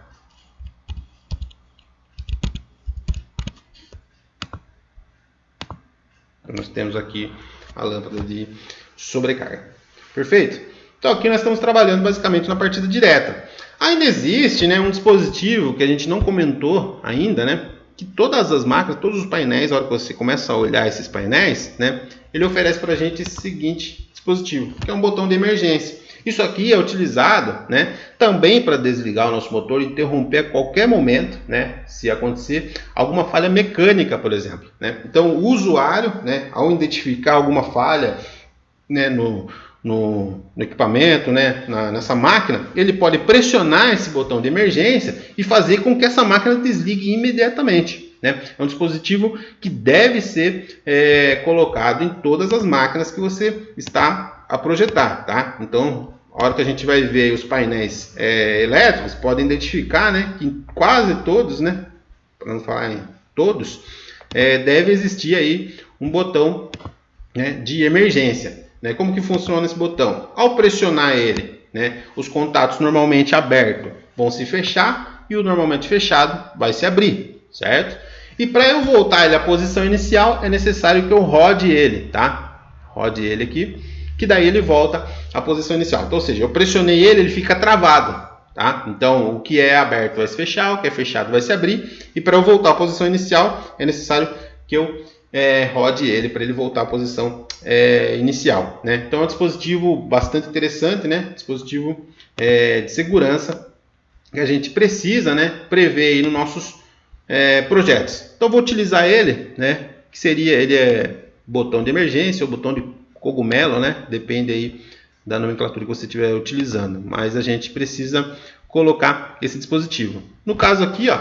Então, nós temos aqui a lâmpada de sobrecarga. Perfeito? Então aqui nós estamos trabalhando basicamente na partida direta. Ainda existe, né, um dispositivo que a gente não comentou ainda, né, que todas as máquinas, todos os painéis, na hora que você começa a olhar esses painéis, né, ele oferece para a gente esse seguinte dispositivo, que é um botão de emergência. Isso aqui é utilizado, né, também para desligar o nosso motor e interromper a qualquer momento, né, se acontecer alguma falha mecânica, por exemplo, né? Então o usuário, né, ao identificar alguma falha, né, no equipamento, né, nessa máquina, ele pode pressionar esse botão de emergência e fazer com que essa máquina desligue imediatamente, né? É um dispositivo que deve ser colocado em todas as máquinas que você está a projetar, tá? Então, a hora que a gente vai ver os painéis elétricos, podem identificar, né, que em quase todos, né, para não falar em todos, deve existir aí um botão, né, de emergência. Né? Como que funciona esse botão? Ao pressionar ele, né? Os contatos normalmente abertos vão se fechar e o normalmente fechado vai se abrir, certo? E para eu voltar ele à posição inicial, é necessário que eu rode ele, tá? Rode ele aqui, que daí ele volta à posição inicial. Então, ou seja, eu pressionei ele, ele fica travado, tá? Então, o que é aberto vai se fechar, o que é fechado vai se abrir. E para eu voltar à posição inicial, é necessário que eu rode ele para ele voltar à posição inicial, né? Então, é um dispositivo bastante interessante, né? Dispositivo de segurança que a gente precisa, né, prever aí nos nossos projetos. Então, vou utilizar ele, né? Que seria, ele é botão de emergência ou botão de cogumelo, né? Depende aí da nomenclatura que você estiver utilizando, mas a gente precisa colocar esse dispositivo. No caso aqui, ó,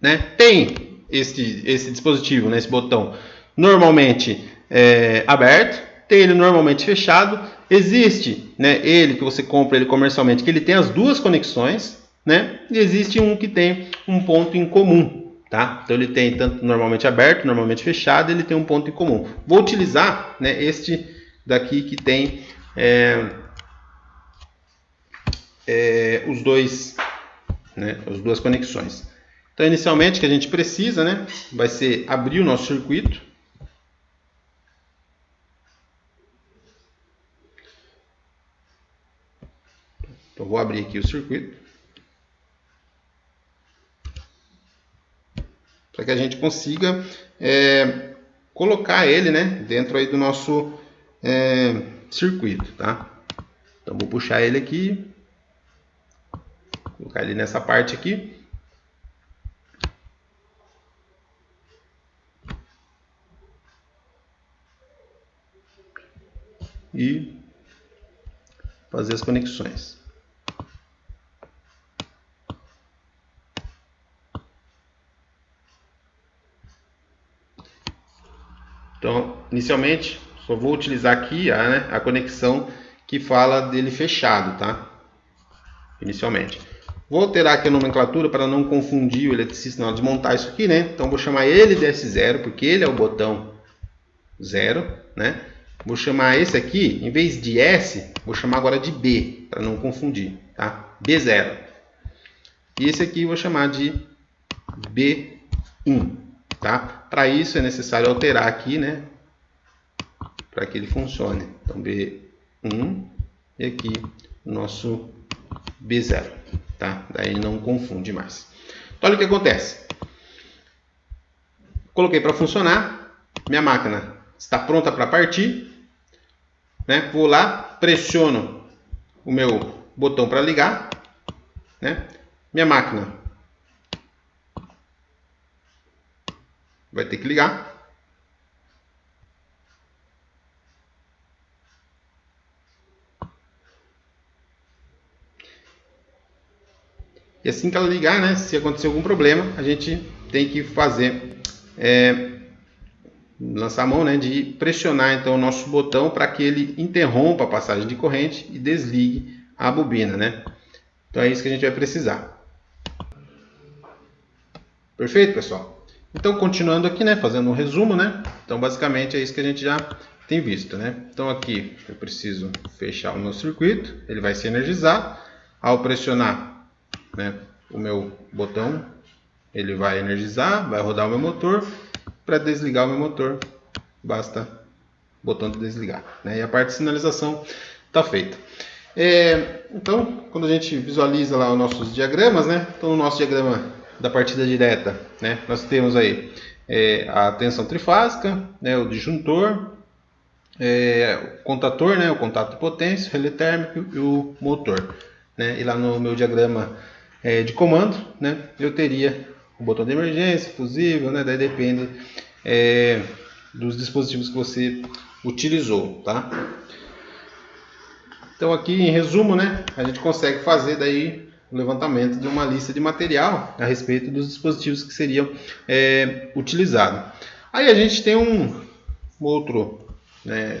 né, tem esse dispositivo, né, esse botão normalmente aberto, tem ele normalmente fechado. Existe, né, ele que você compra ele comercialmente, que ele tem as duas conexões, né, e existe um que tem um ponto em comum, tá? Então ele tem tanto normalmente aberto, normalmente fechado, ele tem um ponto em comum. Vou utilizar, né, este daqui que tem os dois, né, as duas conexões. Então, inicialmente, o que a gente precisa, né, vai ser abrir o nosso circuito. Então, vou abrir aqui o circuito para que a gente consiga colocar ele, né, dentro aí do nosso circuito, tá? Então, vou puxar ele aqui, colocar ele nessa parte aqui. E fazer as conexões. Então, inicialmente, só vou utilizar aqui a conexão que fala dele fechado, tá? Inicialmente. Vou alterar aqui a nomenclatura para não confundir o eletricista na hora de montar isso aqui, né? Então, vou chamar ele de S0, porque ele é o botão 0, né? Vou chamar esse aqui, em vez de S, vou chamar agora de B, para não confundir, tá? B0. E esse aqui eu vou chamar de B1, tá? Para isso é necessário alterar aqui, né? Para que ele funcione. Então, B1 e aqui o nosso B0, tá? Daí não confunde mais. Então, olha o que acontece. Coloquei para funcionar, minha máquina está pronta para partir, né? Vou lá, pressiono o meu botão para ligar, né? Minha máquina vai ter que ligar. E assim que ela ligar, né, se acontecer algum problema, a gente tem que fazer, lançar a mão, né, de pressionar então o nosso botão para que ele interrompa a passagem de corrente e desligue a bobina, né? Então é isso que a gente vai precisar. Perfeito, pessoal? Então, continuando aqui, né, fazendo um resumo, né? Então, basicamente é isso que a gente já tem visto, né? Então, aqui eu preciso fechar o meu circuito, ele vai se energizar. Ao pressionar, né, o meu botão, ele vai energizar, vai rodar o meu motor. Para desligar o meu motor, basta o botão de desligar, né? E a parte de sinalização está feita. Então, quando a gente visualiza lá os nossos diagramas, né? Então, no nosso diagrama da partida direta, né, nós temos aí a tensão trifásica, né, o disjuntor, o contator, né, o contato de potência, o relé térmico e o motor, né? E lá no meu diagrama de comando, né, eu teria o botão de emergência, fusível, né? Daí depende dos dispositivos que você utilizou, tá? Então aqui em resumo, né, a gente consegue fazer daí o levantamento de uma lista de material a respeito dos dispositivos que seriam utilizados. Aí a gente tem um outro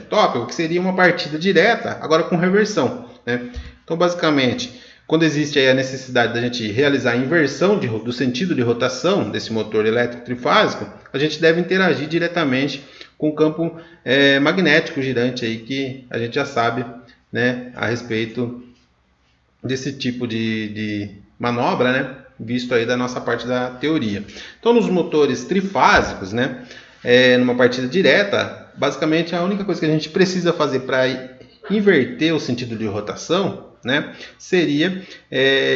tópico que seria uma partida direta, agora com reversão, né? Então basicamente, quando existe aí a necessidade da gente realizar a inversão do sentido de rotação desse motor elétrico trifásico, a gente deve interagir diretamente com o campo magnético girante aí, que a gente já sabe né, a respeito desse tipo de manobra, né, visto aí da nossa parte da teoria. Então, nos motores trifásicos, né, numa partida direta, basicamente a única coisa que a gente precisa fazer para inverter o sentido de rotação, né, seria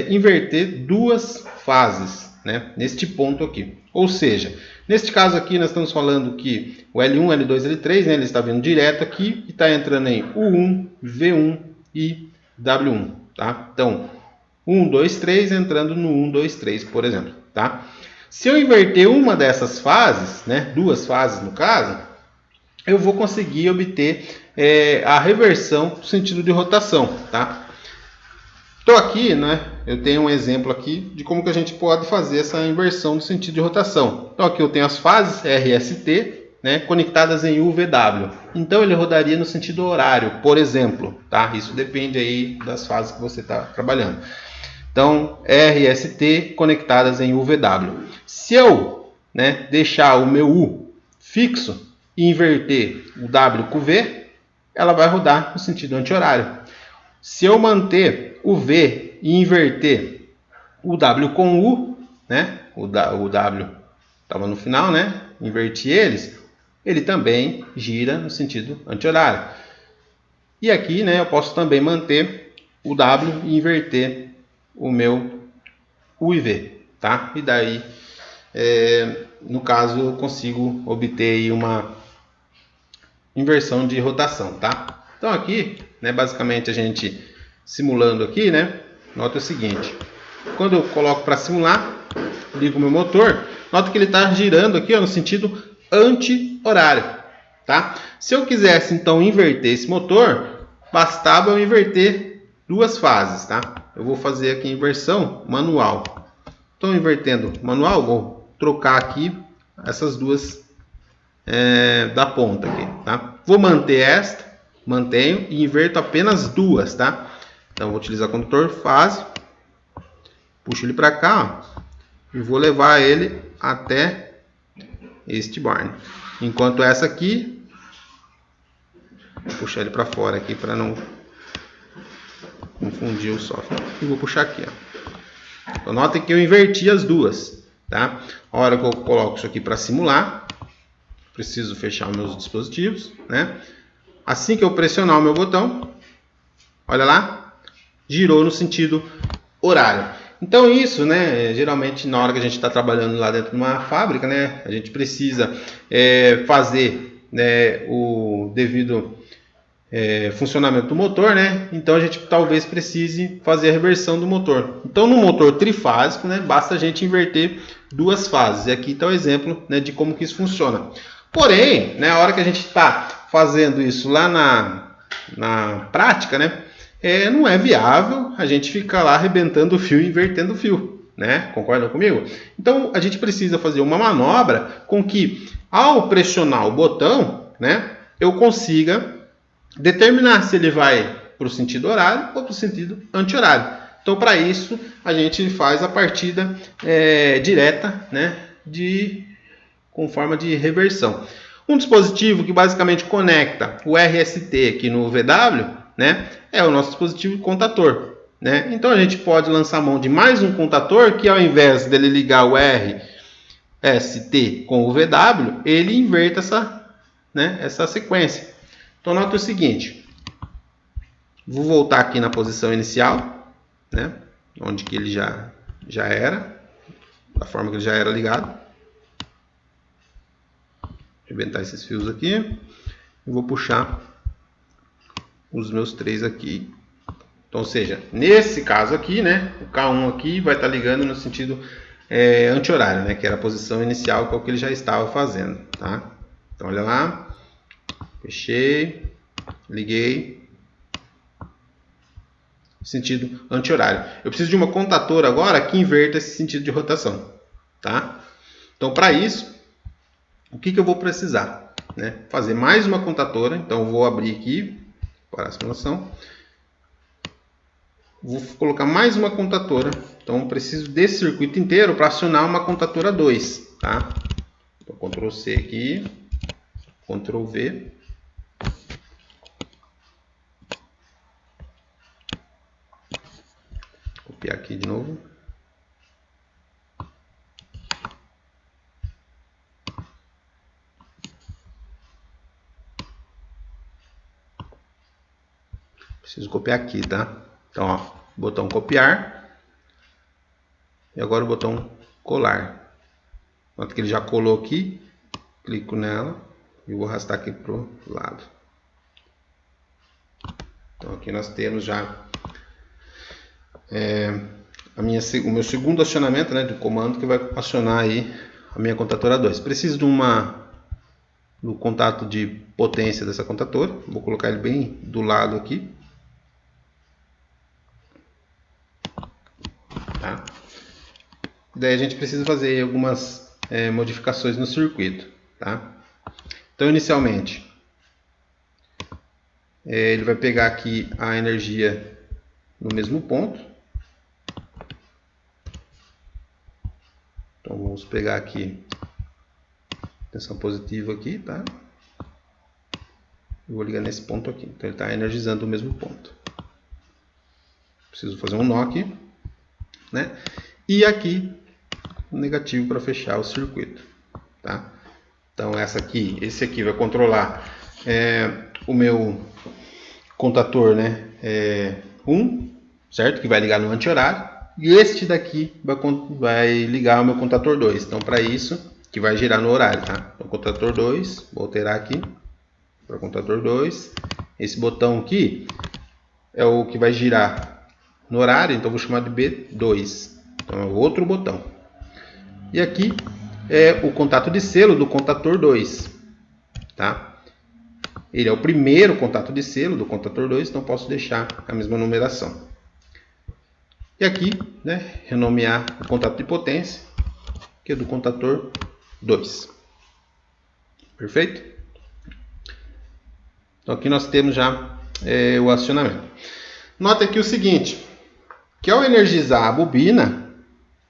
inverter duas fases, né, neste ponto aqui. Ou seja, neste caso aqui nós estamos falando que o L1, L2, L3, né, ele está vindo direto aqui e está entrando em U1, V1 e W1. Tá? Então, 1, 2, 3 entrando no 1, 2, 3, por exemplo. Tá? Se eu inverter uma dessas fases, né, duas fases no caso, eu vou conseguir obter a reversão do sentido de rotação. Tá? Então aqui, né, eu tenho um exemplo aqui de como que a gente pode fazer essa inversão do sentido de rotação. Então aqui eu tenho as fases RST, né, conectadas em UVW. Então ele rodaria no sentido horário, por exemplo. Tá? Isso depende aí das fases que você está trabalhando. Então RST conectadas em UVW. Se eu, né, deixar o meu U fixo e inverter o W com o V, ela vai rodar no sentido anti-horário. Se eu manter o V e inverter o W com o U, né? O W estava no final, né? Inverti eles, ele também gira no sentido anti-horário. E aqui, né, eu posso também manter o W e inverter o meu U e V, tá? E daí, no caso, eu consigo obter aí uma inversão de rotação, tá? Então aqui, né, basicamente a gente simulando aqui, né, nota o seguinte: quando eu coloco para simular, ligo o meu motor, nota que ele está girando aqui, ó, no sentido anti-horário, tá? Se eu quisesse então inverter esse motor, bastava eu inverter duas fases, tá? Eu vou fazer aqui a inversão manual. Então, invertendo manual, vou trocar aqui essas duas da ponta aqui, tá? Vou manter esta, mantenho e inverto apenas duas, tá? Então, vou utilizar o condutor fase, puxo ele para cá, ó, e vou levar ele até este barn. Enquanto essa aqui, vou puxar ele para fora aqui para não confundir o software. E vou puxar aqui, ó. Então, notem que eu inverti as duas, tá? A hora que eu coloco isso aqui para simular, preciso fechar meus dispositivos, né? Assim que eu pressionar o meu botão, olha lá, girou no sentido horário. Então isso, né, geralmente na hora que a gente está trabalhando lá dentro de uma fábrica, né, a gente precisa fazer, né, o devido funcionamento do motor, né? Então a gente talvez precise fazer a reversão do motor. Então no motor trifásico, né, basta a gente inverter duas fases. E aqui está o exemplo, né, de como que isso funciona. Porém, né, a hora que a gente está fazendo isso lá na prática, né, não é viável a gente ficar lá arrebentando o fio e invertendo o fio, né? Concordam comigo? Então a gente precisa fazer uma manobra com que, ao pressionar o botão, né, eu consiga determinar se ele vai para o sentido horário ou para o sentido anti-horário. Então, para isso, a gente faz a partida direta, né, com forma de reversão. Um dispositivo que basicamente conecta o RST aqui no VW, né, é o nosso dispositivo contator, né? Então a gente pode lançar mão de mais um contator que, ao invés dele ligar o RST com o VW, ele inverta essa sequência. Então nota o seguinte: vou voltar aqui na posição inicial, né, onde que ele já era, da forma que ele já era ligado. Arrebentar esses fios aqui e vou puxar os meus três aqui. Então, ou seja, nesse caso aqui, né, o K1 aqui vai estar ligando no sentido anti-horário, né, que era a posição inicial, que é o que ele já estava fazendo, tá? Então, olha lá, fechei, liguei, sentido anti-horário. Eu preciso de uma contatora agora que inverta esse sentido de rotação, tá? Então, para isso, o que eu vou precisar? Né? Fazer mais uma contatora. Então, eu vou abrir aqui para a simulação. Vou colocar mais uma contatora. Então, eu preciso desse circuito inteiro para acionar uma contatora 2. Tá? Então, Ctrl C aqui, Ctrl V. copiar aqui de novo. Preciso copiar aqui, tá? Então, ó, botão copiar. E agora o botão colar. Nota que ele já colou aqui. Clico nela e vou arrastar aqui pro lado. Então aqui nós temos já o meu segundo acionamento, né, do comando que vai acionar aí a minha contatora 2. Preciso do contato de potência dessa contatora. Vou colocar ele bem do lado aqui. Tá? Daí a gente precisa fazer algumas modificações no circuito. Tá? Então inicialmente ele vai pegar aqui a energia no mesmo ponto. Então vamos pegar aqui tensão positiva aqui, tá? Eu vou ligar nesse ponto aqui. Então ele está energizando o mesmo ponto. Preciso fazer um nó aqui, né? E aqui o negativo para fechar o circuito, tá? Então esse aqui vai controlar o meu contator, né? 1, certo? Que vai ligar no anti-horário. E este daqui vai ligar o meu contator 2. Então, para isso, que vai girar no horário, tá? Então, contator 2, vou alterar aqui para contator 2. Esse botão aqui é o que vai girar no horário, então vou chamar de B2. Então, é outro botão. E aqui é o contato de selo do contator 2, tá? Ele é o primeiro contato de selo do contator 2, então posso deixar a mesma numeração. E aqui, né, renomear o contato de potência, que é do contator 2. Perfeito? Então aqui nós temos já o acionamento. Nota aqui o seguinte, que ao energizar a bobina,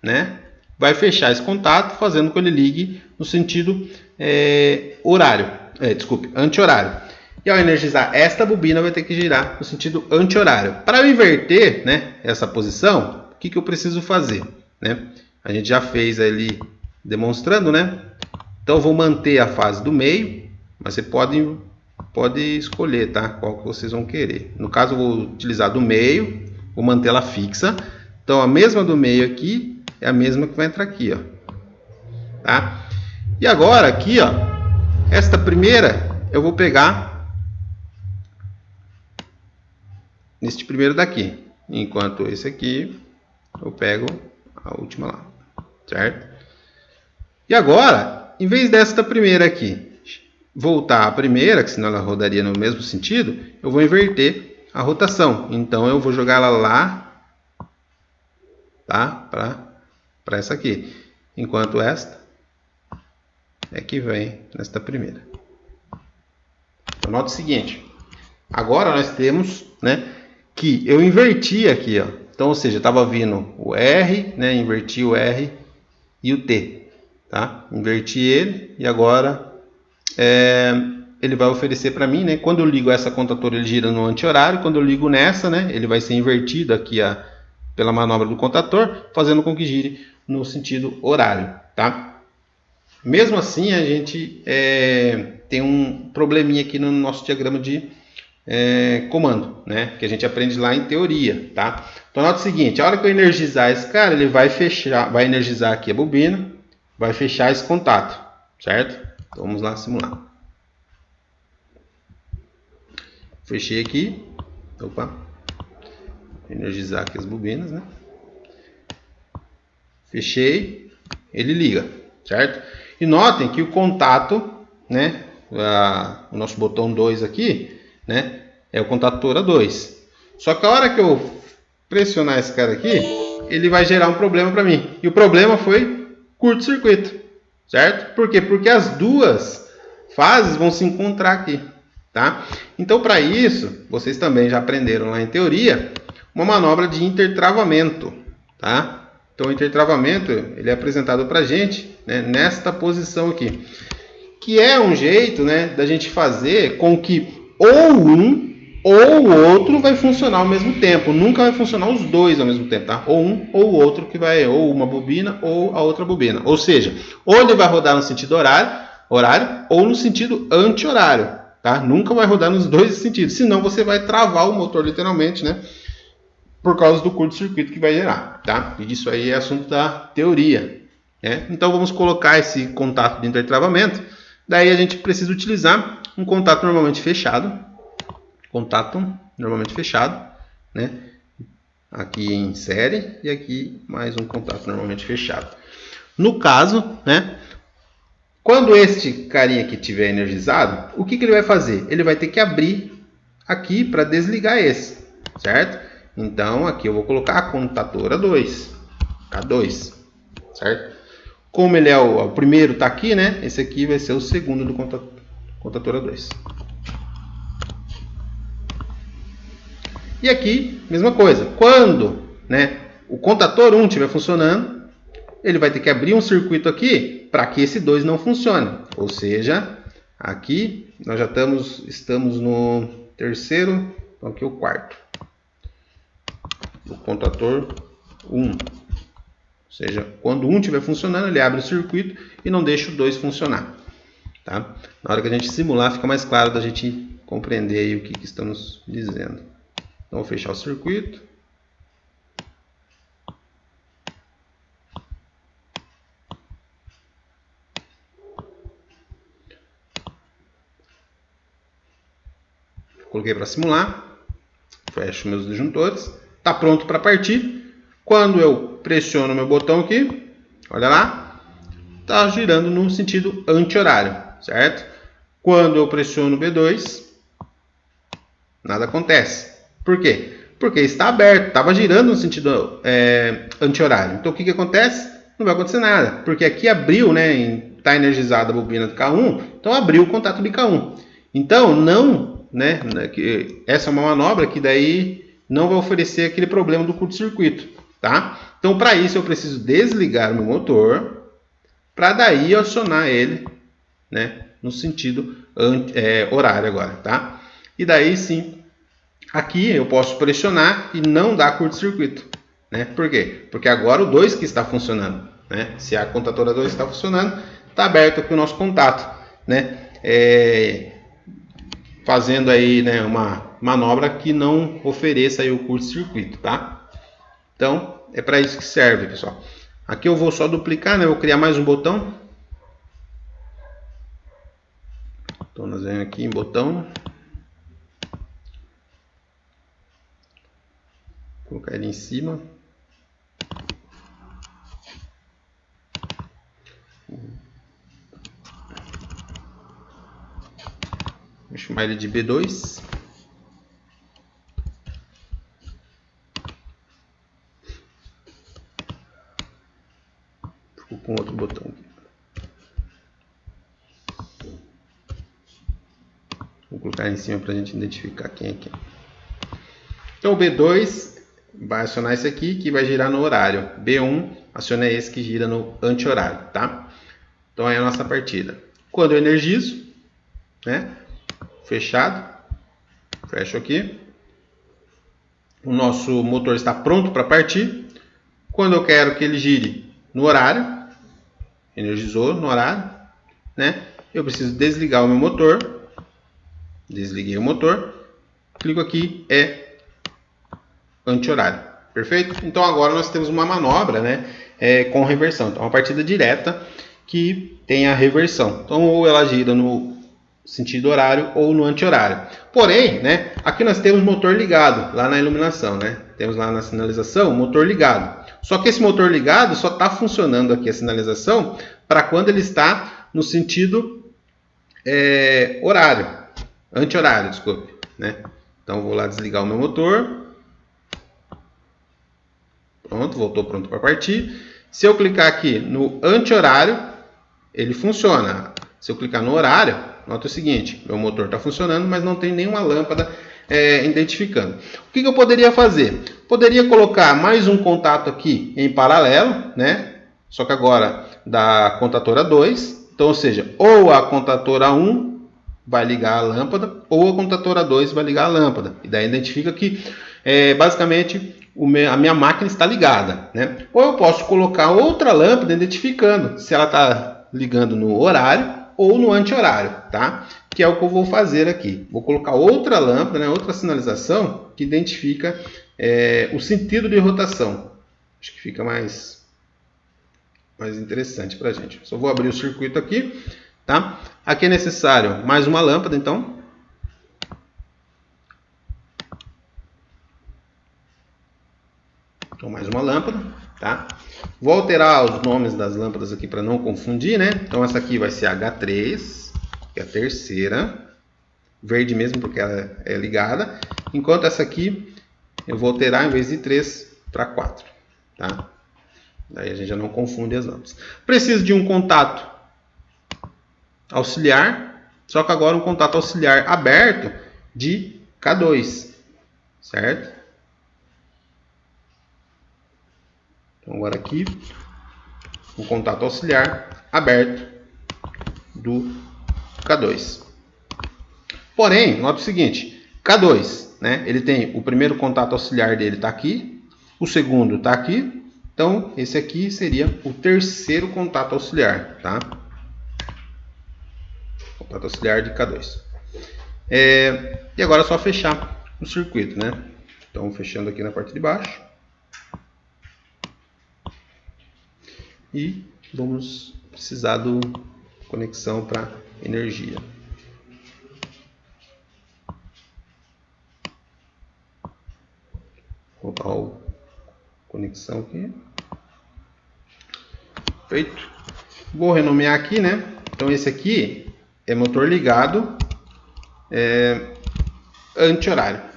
né, vai fechar esse contato, fazendo com que ele ligue no sentido anti-horário. E ao energizar esta bobina, vai ter que girar no sentido anti-horário. Para eu inverter, né, essa posição, o que eu preciso fazer? Né? A gente já fez ali demonstrando, né? Então eu vou manter a fase do meio, mas você pode escolher, tá? Qual que vocês vão querer. No caso eu vou utilizar do meio, vou manter ela fixa. Então a mesma do meio aqui é a mesma que vai entrar aqui, ó. Tá? E agora aqui, ó, esta primeira eu vou pegar neste primeiro daqui, enquanto esse aqui eu pego a última lá, certo? E agora, em vez desta primeira aqui voltar à primeira, que senão ela rodaria no mesmo sentido, eu vou inverter a rotação. Então eu vou jogar ela lá, tá? Para essa aqui, enquanto esta é que vem nesta primeira. Então nota o seguinte, agora nós temos, né, que eu inverti aqui, ó. Então, ou seja, estava vindo o R, né? Inverti o R e o T, tá? Inverti ele e agora ele vai oferecer para mim, né? Quando eu ligo essa contatora, ele gira no anti-horário. Quando eu ligo nessa, né? Ele vai ser invertido aqui pela manobra do contator, fazendo com que gire no sentido horário, tá? Mesmo assim, a gente tem um probleminha aqui no nosso diagrama de comando, né? Que a gente aprende lá em teoria, tá? Então nota o seguinte, a hora que eu energizar esse cara, ele vai vai energizar aqui a bobina, vai fechar esse contato, certo? Então vamos lá simular. Fechei aqui, opa, energizar aqui as bobinas, né? Fechei, ele liga, certo? E notem que o contato, né? O nosso botão 2 aqui, né, é o contatora 2. Só que a hora que eu pressionar esse cara aqui, ele vai gerar um problema para mim. E o problema foi curto-circuito, certo? Por quê? Porque as duas fases vão se encontrar aqui, tá? Então, para isso, vocês também já aprenderam lá em teoria uma manobra de intertravamento, tá? Então, o intertravamento ele é apresentado para a gente, né, nesta posição aqui, que é um jeito, né, da gente fazer com que ou um ou o outro vai funcionar ao mesmo tempo. Nunca vai funcionar os dois ao mesmo tempo, tá? Ou um ou o outro que vai, ou uma bobina ou a outra bobina. Ou seja, ou ele vai rodar no sentido horário ou no sentido anti-horário, tá? Nunca vai rodar nos dois sentidos, senão você vai travar o motor literalmente, né? Por causa do curto-circuito que vai gerar, tá? E isso aí é assunto da teoria, né? Então vamos colocar esse contato de intertravamento. Daí a gente precisa utilizar um contato normalmente fechado. Né? Aqui em série e aqui mais um contato normalmente fechado. No caso, né? Quando este carinha aqui estiver energizado, o que ele vai fazer? Ele vai ter que abrir aqui para desligar esse, certo? Então aqui eu vou colocar a contatora 2, K2, certo? Como ele é o primeiro está aqui, né? Esse aqui vai ser o segundo do contatora 2. E aqui, mesma coisa. Quando, né, o contator 1 estiver funcionando, ele vai ter que abrir um circuito aqui para que esse 2 não funcione. Ou seja, aqui nós já estamos no terceiro, então aqui o quarto. O contator 1. Ou seja, quando o 1 estiver funcionando, ele abre o circuito e não deixa o 2 funcionar. Tá? Na hora que a gente simular, fica mais claro da gente compreender aí o que estamos dizendo. Então, vou fechar o circuito. Coloquei para simular. Fecho meus disjuntores. Está pronto para partir. Quando eu pressiono meu botão aqui, olha lá, está girando no sentido anti-horário, certo? Quando eu pressiono o B2, nada acontece. Por quê? Porque está aberto, estava girando no sentido anti-horário. Então o que acontece? Não vai acontecer nada, porque aqui abriu, né? Está energizada a bobina de K1, então abriu o contato de K1. Então não, né? Essa é uma manobra que daí não vai oferecer aquele problema do curto-circuito, tá? Então para isso eu preciso desligar o meu motor, para daí acionar ele, né? No sentido horário agora, tá? E daí sim. Aqui eu posso pressionar e não dar curto-circuito, né? Por quê? Porque agora o 2 que está funcionando, né? Se a contatora 2 está funcionando, está aberto aqui o nosso contato, né? Fazendo aí, né, uma manobra que não ofereça aí o curto-circuito, tá? Então, é para isso que serve, pessoal. Aqui eu vou só duplicar, né? Eu vou criar mais um botão. Então, nós vamos aqui em botão. Colocar ele em cima. Vou chamar ele de B2. Ficou com outro botão aqui. Vou colocar em cima para a gente identificar quem é quem. Então o B2 vai acionar esse aqui que vai girar no horário. B1 aciona esse que gira no anti-horário, tá? Então aí é a nossa partida. Quando eu energizo, né? Fechado. Fecho aqui. O nosso motor está pronto para partir. Quando eu quero que ele gire no horário, energizou no horário, né? Eu preciso desligar o meu motor. Desliguei o motor. Clico aqui, anti-horário. Perfeito? Então agora nós temos uma manobra, né, com reversão. Então uma partida direta que tem a reversão. Então ou ela gira no sentido horário ou no anti-horário. Porém, né, aqui nós temos motor ligado lá na iluminação, né? Temos lá na sinalização o motor ligado. Só que esse motor ligado só está funcionando aqui a sinalização para quando ele está no sentido horário, anti-horário, desculpe, né? Então vou lá desligar o meu motor. Pronto, voltou pronto para partir. Se eu clicar aqui no anti-horário, ele funciona. Se eu clicar no horário, nota o seguinte, meu motor está funcionando, mas não tem nenhuma lâmpada identificando. O que eu poderia fazer? Poderia colocar mais um contato aqui em paralelo, né? Só que agora da contatora 2. Então, ou seja, ou a contatora 1 vai ligar a lâmpada ou a contatora 2 vai ligar a lâmpada. E daí identifica que basicamente a minha máquina está ligada, né? Ou eu posso colocar outra lâmpada identificando se ela está ligando no horário ou no anti-horário, tá? Que é o que eu vou fazer aqui. Vou colocar outra lâmpada, né? Outra sinalização que identifica o sentido de rotação. Acho que fica mais interessante para a gente. Só vou abrir o circuito aqui, tá? Aqui é necessário mais uma lâmpada, então. Então, mais uma lâmpada, tá? Vou alterar os nomes das lâmpadas aqui para não confundir, né? Então, essa aqui vai ser H3, que é a terceira. Verde mesmo, porque ela é ligada. Enquanto essa aqui, eu vou alterar, em vez de 3, para 4, tá? Daí a gente já não confunde as lâmpadas. Preciso de um contato auxiliar, só que agora um contato auxiliar aberto de K2, certo? Então, agora aqui, um contato auxiliar aberto do K2. Porém, nota o seguinte, K2, né, ele tem o primeiro contato auxiliar dele está aqui, o segundo está aqui, então esse aqui seria o terceiro contato auxiliar, tá? Contato auxiliar de K2. E agora é só fechar o circuito, né? Então, fechando aqui na parte de baixo. E vamos precisar do conexão para energia. Vou colocar a conexão aqui. Feito. Vou renomear aqui, né? Então esse aqui é motor ligado anti-horário.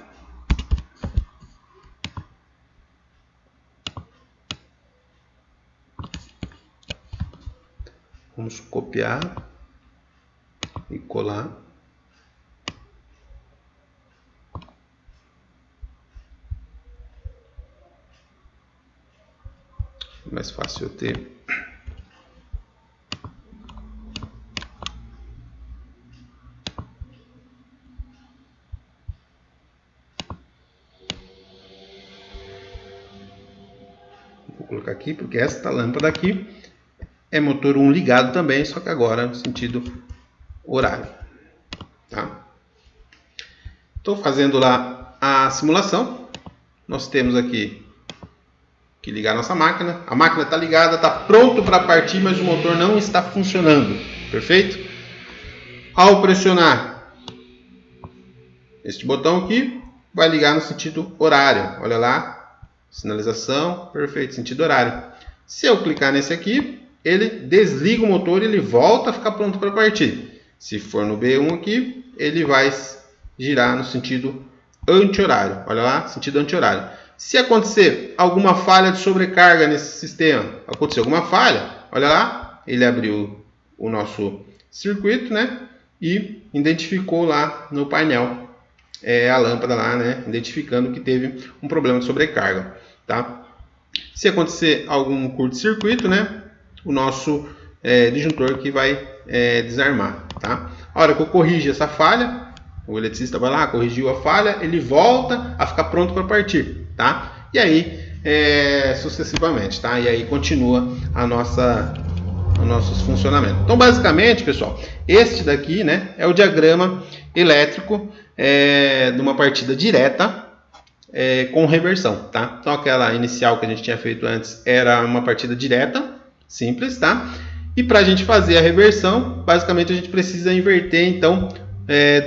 Vamos copiar e colar. É mais fácil eu ter. Vou colocar aqui porque esta lâmpada aqui é motor 1 ligado também, só que agora no sentido horário, tá? Estou fazendo lá a simulação. Nós temos aqui que ligar nossa máquina. A máquina está ligada, está pronto para partir, mas o motor não está funcionando. Perfeito? Ao pressionar este botão aqui, vai ligar no sentido horário. Olha lá, sinalização, perfeito, sentido horário. Se eu clicar nesse aqui, ele desliga o motor e ele volta a ficar pronto para partir. Se for no B1 aqui, ele vai girar no sentido anti-horário. Olha lá, sentido anti-horário. Se acontecer alguma falha de sobrecarga nesse sistema, aconteceu alguma falha, olha lá, ele abriu o nosso circuito, né? E identificou lá no painel a lâmpada lá, né? Identificando que teve um problema de sobrecarga, tá? Se acontecer algum curto-circuito, né? O nosso disjuntor que vai desarmar, tá? A hora que eu corrijo essa falha, o eletricista vai lá, corrigiu a falha, ele volta a ficar pronto para partir, tá? E aí, sucessivamente, tá? E aí continua o nosso funcionamento. Então, basicamente, pessoal, este daqui, né, é o diagrama elétrico de uma partida direta com reversão, tá? Então, aquela inicial que a gente tinha feito antes era uma partida direta, simples, tá? E para a gente fazer a reversão, basicamente a gente precisa inverter, então,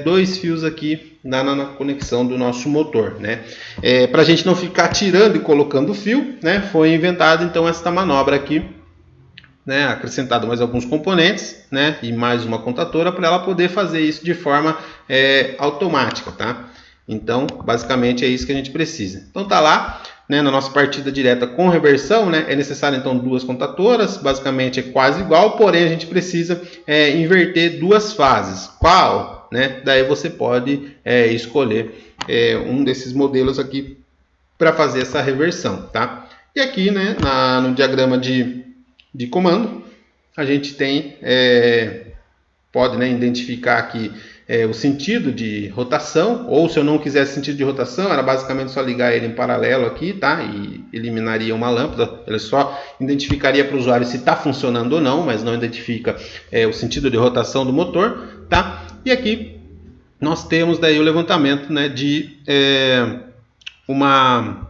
dois fios aqui na conexão do nosso motor, né? Para a gente não ficar tirando e colocando fio, né? Foi inventada então esta manobra aqui, né? Acrescentado mais alguns componentes, né? E mais uma contatora para ela poder fazer isso de forma automática, tá? Então, basicamente é isso que a gente precisa. Então tá lá, né, na nossa partida direta com reversão, né, é necessário então duas contatoras, basicamente é quase igual, porém a gente precisa inverter duas fases. Qual? Né? Daí você pode escolher um desses modelos aqui para fazer essa reversão, tá? E aqui, né, no diagrama de comando, a gente tem, pode, né, identificar aqui o sentido de rotação, ou se eu não quisesse sentido de rotação, era basicamente só ligar ele em paralelo aqui, tá? E eliminaria uma lâmpada, ele só identificaria para o usuário se está funcionando ou não, mas não identifica o sentido de rotação do motor, tá? E aqui nós temos daí o levantamento, né, de uma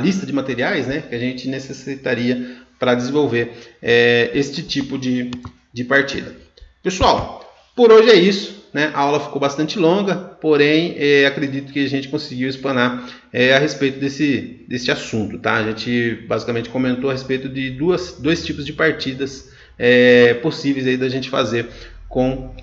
lista de materiais, né, que a gente necessitaria para desenvolver este tipo de partida. Pessoal, por hoje é isso, né? A aula ficou bastante longa, porém acredito que a gente conseguiu explanar a respeito desse assunto, tá? A gente basicamente comentou a respeito de dois tipos de partidas possíveis aí da gente fazer com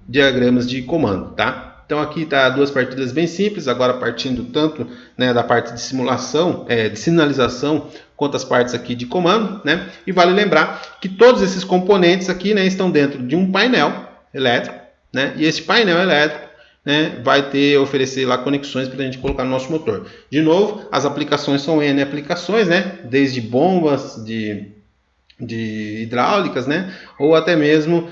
diagramas de comando, tá? Então aqui tá duas partidas bem simples, agora partindo tanto, né, da parte de simulação, de sinalização, quanto as partes aqui de comando, né? E vale lembrar que todos esses componentes aqui, né, estão dentro de um painel elétrico, né? E esse painel elétrico, né, vai oferecer lá conexões para a gente colocar no nosso motor. De novo, as aplicações são N aplicações, né? Desde bombas de hidráulicas, né? Ou até mesmo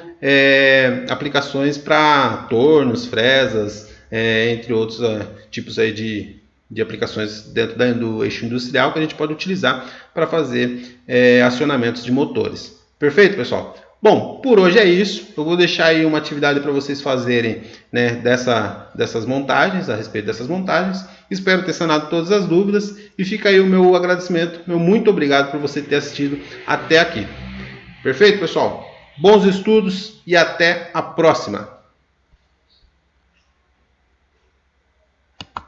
aplicações para tornos, fresas, entre outros tipos aí de aplicações dentro do eixo industrial que a gente pode utilizar para fazer acionamentos de motores. Perfeito, pessoal? Bom, por hoje é isso. Eu vou deixar aí uma atividade para vocês fazerem, né, dessas montagens, a respeito dessas montagens. Espero ter sanado todas as dúvidas e fica aí o meu agradecimento, meu muito obrigado por você ter assistido até aqui. Perfeito, pessoal? Bons estudos e até a próxima!